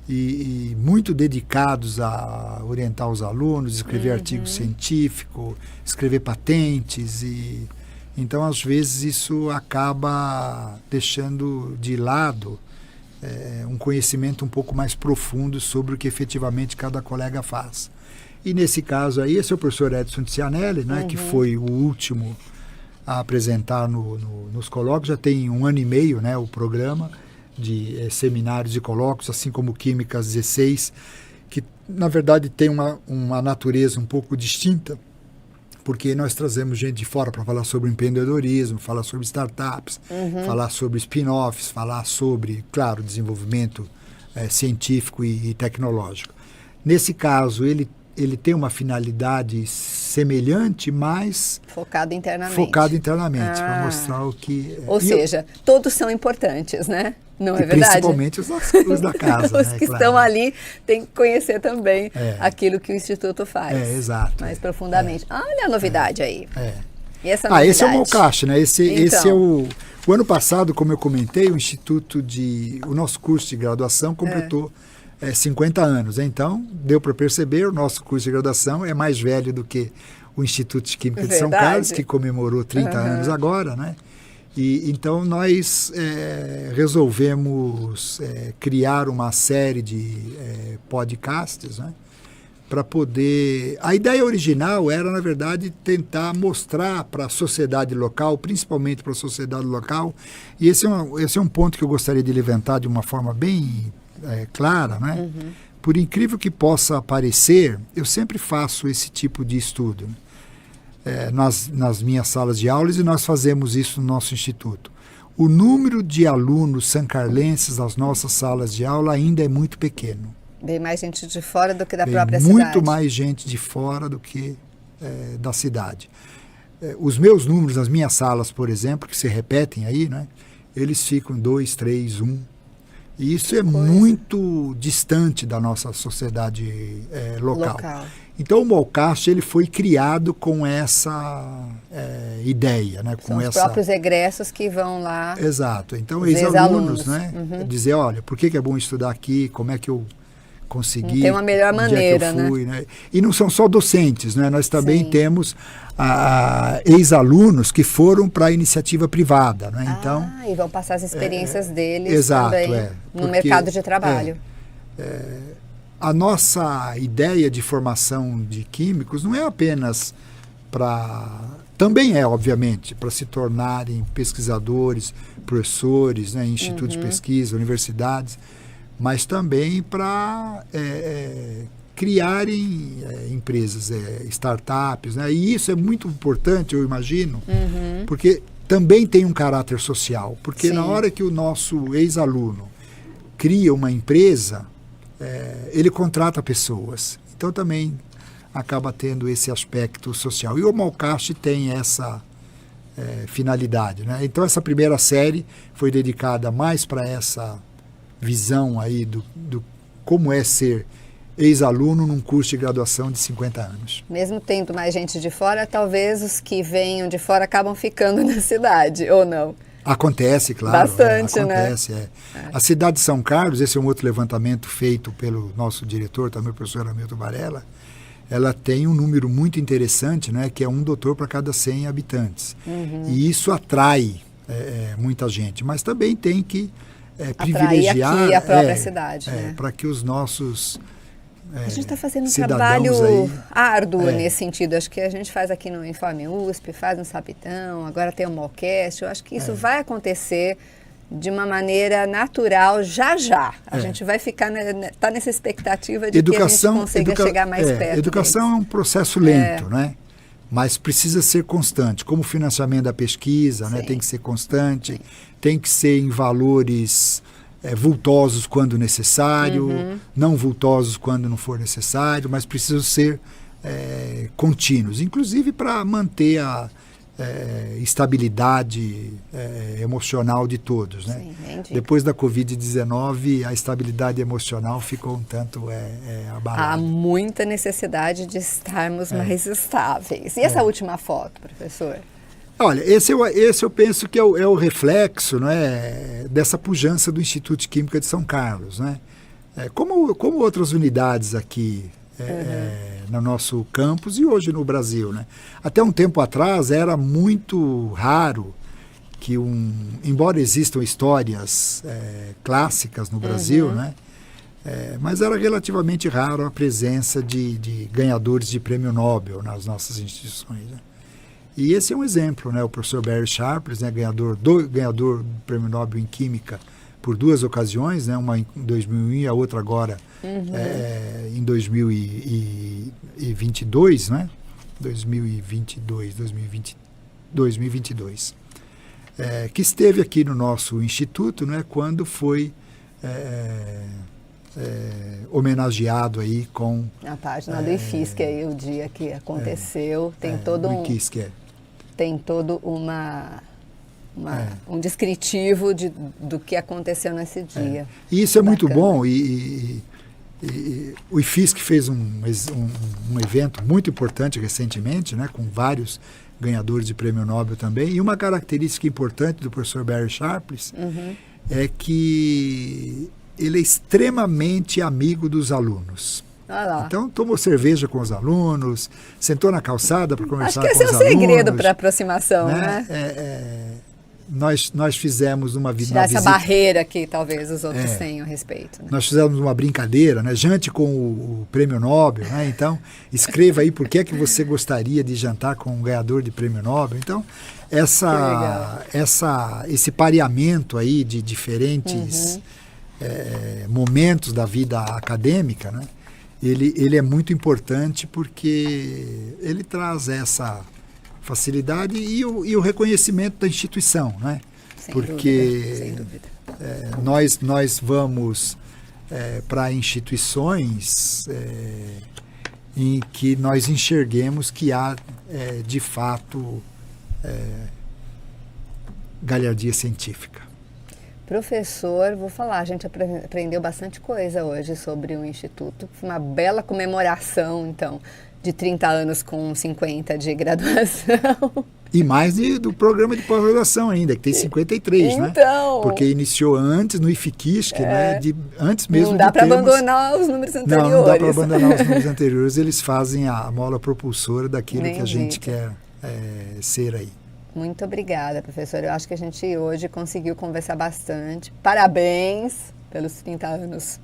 e muito dedicados a orientar os alunos, escrever artigo científico, escrever patentes. Então, às vezes, isso acaba deixando de lado um conhecimento um pouco mais profundo sobre o que efetivamente cada colega faz. E nesse caso aí, esse é o professor Edson Cianelli, né, que foi o último a apresentar nos colóquios. Já tem 1 ano e meio, né, o programa de seminários e colóquios, assim como Químicas 16, que na verdade tem uma natureza um pouco distinta, porque nós trazemos gente de fora para falar sobre empreendedorismo, falar sobre startups, falar sobre spin-offs, falar sobre, claro, desenvolvimento científico e tecnológico. Nesse caso, ele tem uma finalidade semelhante, mas focado internamente, para mostrar o que... Ou seja, todos são importantes, né? Não é verdade? Principalmente os da casa. Os que estão ali têm que conhecer também aquilo que o Instituto faz. Exato. Mais profundamente. Olha a novidade aí. E essa novidade? Esse é o Molcast, né? Esse é o ano passado, como eu comentei, o nosso curso de graduação completou 50 anos. Então, deu para perceber, o nosso curso de graduação é mais velho do que o Instituto de Química de São Carlos, que comemorou 30 anos agora, né? E então nós resolvemos criar uma série de podcasts, né, para poder... A ideia original era, na verdade, tentar mostrar para a sociedade local, principalmente para a sociedade local, e esse é um ponto que eu gostaria de levantar de uma forma bem clara, né? Por incrível que possa parecer, eu sempre faço esse tipo de estudo nas minhas salas de aulas, e nós fazemos isso no nosso instituto. O número de alunos sancarlenses nas nossas salas de aula ainda é muito pequeno. Bem mais gente de fora do que da própria cidade. Muito mais gente de fora do que da cidade. Os meus números nas minhas salas, por exemplo, que se repetem aí, né, eles ficam 2, 3, 1. E isso é muito distante da nossa sociedade local. Então o Molcast, ele foi criado com essa ideia, né? São os próprios egressos que vão lá. Exato. Então ex-alunos, né? Dizer, olha, por que é bom estudar aqui, como é que eu consegui, tem uma melhor maneira, onde é que eu fui, né? E não são só docentes, né? Nós também temos ex-alunos que foram para a iniciativa privada, né? Então, e vão passar as experiências deles também no mercado de trabalho. A nossa ideia de formação de químicos não é apenas também obviamente, para se tornarem pesquisadores, professores, né, institutos de pesquisa, universidades, mas também para criarem empresas, startups, né? E isso é muito importante, eu imagino, porque também tem um caráter social, porque na hora que o nosso ex-aluno cria uma empresa, ele contrata pessoas. Então também acaba tendo esse aspecto social. E o Molcast tem essa finalidade, né? Então essa primeira série foi dedicada mais para essa visão aí do como é ser ex-aluno num curso de graduação de 50 anos. Mesmo tendo mais gente de fora, talvez os que venham de fora acabam ficando na cidade, ou não? Acontece, claro. Bastante, acontece, né? A cidade de São Carlos, esse é um outro levantamento feito pelo nosso diretor, também o professor Hamilton Varela, ela tem um número muito interessante, né, que é um doutor para cada 100 habitantes. E isso atrai muita gente, mas também tem que privilegiar aqui a própria cidade, né? Para que os nossos a gente está fazendo um trabalho árduo nesse sentido. Acho que a gente faz aqui no Informe USP, faz no Sapitão, agora tem o Molcast. Eu acho que isso vai acontecer de uma maneira natural já. A gente vai ficar, tá nessa expectativa de que a gente consiga chegar mais perto. Educação deles. É um processo lento, né? Mas precisa ser constante, como o financiamento da pesquisa, né? Tem que ser constante, tem que ser em valores vultosos quando necessário, não vultosos quando não for necessário, mas precisam ser contínuos, inclusive para manter a estabilidade emocional de todos, né? Sim, depois da Covid-19, a estabilidade emocional ficou um tanto abalada. Há muita necessidade de estarmos mais estáveis. E essa última foto, professor? Olha, esse eu penso que é o reflexo, né, dessa pujança do Instituto de Química de São Carlos, né? Como outras unidades aqui no nosso campus e hoje no Brasil, né? Até um tempo atrás era muito raro que embora existam histórias clássicas no Brasil, né? Mas era relativamente raro a presença de ganhadores de prêmio Nobel nas nossas instituições, né? E esse é um exemplo, né? O professor Barry Sharpless, né? ganhador do prêmio Nobel em Química por 2 ocasiões, né? Uma em 2001 e a outra agora em 2022, né? 2022. Que esteve aqui no nosso instituto, né? Quando foi homenageado aí com... Na página do IFISC, aí o dia que aconteceu, tem todo tem todo um descritivo do que aconteceu nesse dia. E isso é muito bom, e o IFISC fez um evento muito importante recentemente, né, com vários ganhadores de prêmio Nobel também, e uma característica importante do professor Barry Sharpless é que ele é extremamente amigo dos alunos. Então, tomou cerveja com os alunos, sentou na calçada para conversar com os alunos. Acho que esse é o segredo para aproximação, né? Nós fizemos uma visita... Tirar essa barreira que talvez os outros tenham a respeito. Né? Nós fizemos uma brincadeira, né? Jante com o prêmio Nobel, né? Então, escreva aí por que é que você gostaria de jantar com um ganhador de prêmio Nobel. Então, esse pareamento aí de diferentes momentos da vida acadêmica, né? Ele é muito importante porque ele traz essa facilidade e o reconhecimento da instituição, né? Sem porque dúvida. Nós vamos para instituições em que nós enxerguemos que há de fato galhardia científica. Professor, vou falar, a gente aprendeu bastante coisa hoje sobre o Instituto. Foi uma bela comemoração, então, de 30 anos com 50 de graduação. E mais do programa de pós-graduação ainda, que tem 53, né? Então... Porque iniciou antes no IFIQISC, né? Antes mesmo não dá para abandonar os números anteriores. Não dá para abandonar os números anteriores. Eles fazem a mola propulsora daquilo que a gente quer ser aí. Muito obrigada, professor. Eu acho que a gente hoje conseguiu conversar bastante. Parabéns pelos 30 anos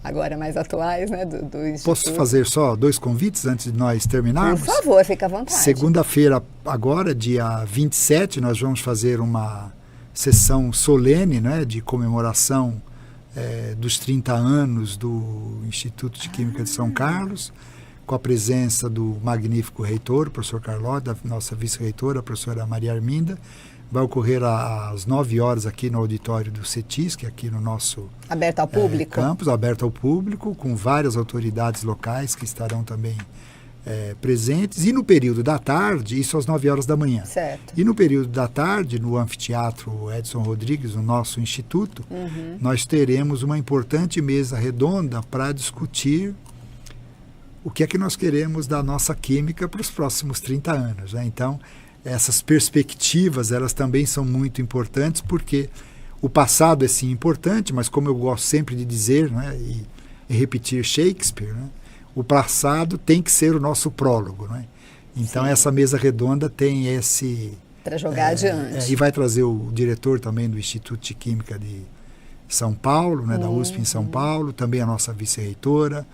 agora mais atuais, né, do Instituto. Posso fazer só 2 convites antes de nós terminarmos? Por favor, fica à vontade. Segunda-feira, agora, dia 27, nós vamos fazer uma sessão solene, né, de comemoração dos 30 anos do Instituto de Química de São Carlos, com a presença do magnífico reitor, o professor Carlotti, da nossa vice-reitora, a professora Maria Arminda. Vai ocorrer às 9 horas aqui no auditório do CETISC, aqui no nosso aberto ao público. Campus, aberto ao público, com várias autoridades locais que estarão também presentes. E no período da tarde, isso às 9 horas da manhã. Certo. E no período da tarde, no Anfiteatro Edson Rodrigues, no nosso instituto, nós teremos uma importante mesa redonda para discutir o que é que nós queremos da nossa química para os próximos 30 anos, né? Então, essas perspectivas, elas também são muito importantes, porque o passado é sim importante, mas como eu gosto sempre de dizer, né, e repetir Shakespeare, né, o passado tem que ser o nosso prólogo, né? Então, sim, essa mesa redonda tem esse... Para jogar adiante. E vai trazer o diretor também do Instituto de Química de São Paulo, né, da USP em São Paulo, também a nossa vice-reitora,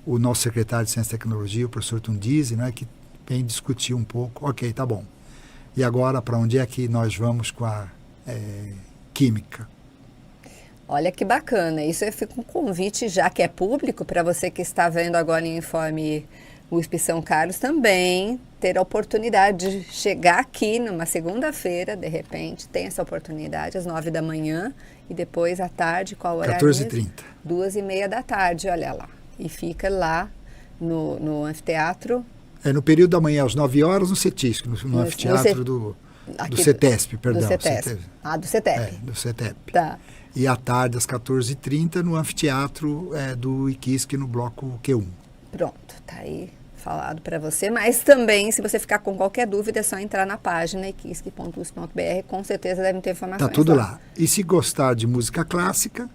o nosso secretário de Ciência e Tecnologia, o professor Tundizi, né, que vem discutir um pouco. Ok, tá bom. E agora, para onde é que nós vamos com a química. Olha que bacana, isso fica um convite já que é público para você que está vendo agora em Informe USP São Carlos também ter a oportunidade de chegar aqui numa segunda-feira, de repente, tem essa oportunidade às 9 da manhã e depois à tarde, qual horário? 14h30. 2h30 da tarde, olha lá. E fica lá no anfiteatro. No período da manhã, às 9 horas, no CETISC, no anfiteatro do CETESP, perdão. Do CETESP. Do CETEP. Do CETEP. Tá. E à tarde, às 14h30, no anfiteatro do IQISC, no bloco Q1. Pronto, tá aí falado para você, mas também, se você ficar com qualquer dúvida, é só entrar na página iquisc.usp.br, com certeza devem ter informações. Tá tudo lá. E se gostar de música clássica,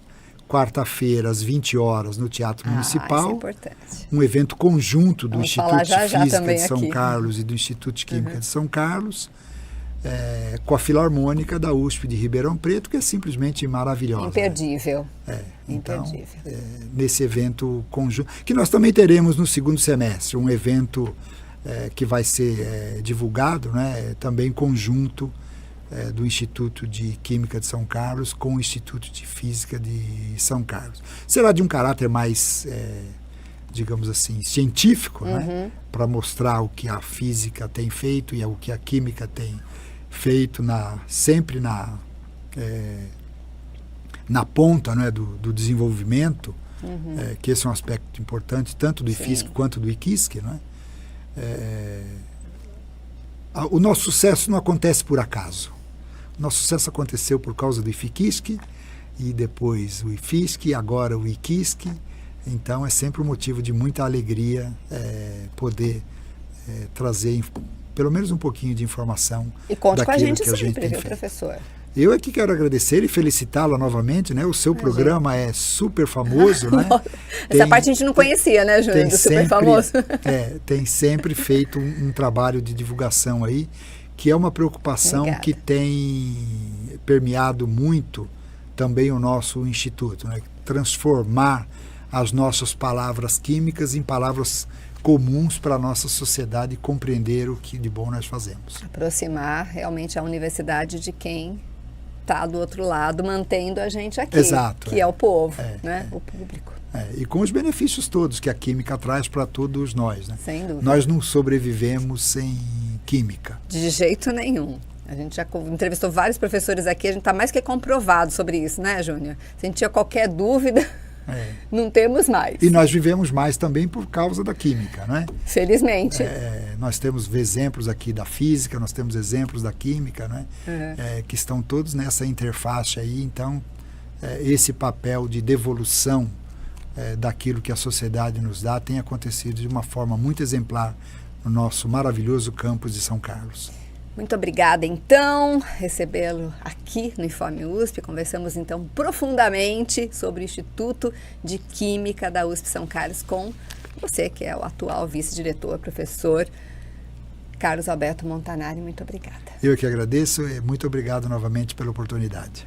quarta-feira, às 20 horas, no Teatro Municipal. Isso é importante. Um evento conjunto do Vamos Instituto de Física de São aqui. Carlos e do Instituto de Química de São Carlos, com a Filarmônica da USP de Ribeirão Preto, que é simplesmente maravilhosa. Imperdível. Então, Imperdível. Nesse evento conjunto, que nós também teremos no segundo semestre, um evento que vai ser divulgado, né, também conjunto do Instituto de Química de São Carlos com o Instituto de Física de São Carlos. Será de um caráter mais, digamos assim, científico, né, para mostrar o que a física tem feito e o que a química tem feito sempre na ponta, né, do desenvolvimento, que esse é um aspecto importante, tanto do IFISC quanto do IQISC. Né? O nosso sucesso não acontece por acaso. O nosso sucesso aconteceu por causa do IFIQISC, e depois o IFISC, e agora o IQISC. Então é sempre um motivo de muita alegria poder trazer pelo menos um pouquinho de informação. E conte com a gente que a gente sempre, tem viu, feito. professor? Eu aqui quero agradecer e felicitá-la novamente, né? O seu programa é super famoso, né? Essa parte a gente não conhecia, né, Júnior, do super famoso. Tem sempre feito um trabalho de divulgação aí, que é uma preocupação que tem permeado muito também o nosso instituto, né? Transformar as nossas palavras químicas em palavras comuns para a nossa sociedade e compreender o que de bom nós fazemos. Aproximar realmente a universidade de quem está do outro lado, mantendo a gente aqui. Exato. Que é o povo, né? O público. E com os benefícios todos que a química traz para todos nós. Né? Sem dúvida. Nós não sobrevivemos sem química. De jeito nenhum. A gente já entrevistou vários professores aqui, a gente está mais que comprovado sobre isso, né, Júnior? Se a gente tinha qualquer dúvida, não temos mais. E nós vivemos mais também por causa da química, né? Felizmente. Nós temos exemplos aqui da física, nós temos exemplos da química, né? Que estão todos nessa interface aí. Então, esse papel de devolução daquilo que a sociedade nos dá tem acontecido de uma forma muito exemplar no nosso maravilhoso campus de São Carlos. Muito obrigada, então, recebê-lo aqui no Informe USP. Conversamos, então, profundamente sobre o Instituto de Química da USP São Carlos com você, que é o atual vice-diretor, professor Carlos Alberto Montanari. Muito obrigada. Eu que agradeço e muito obrigado novamente pela oportunidade.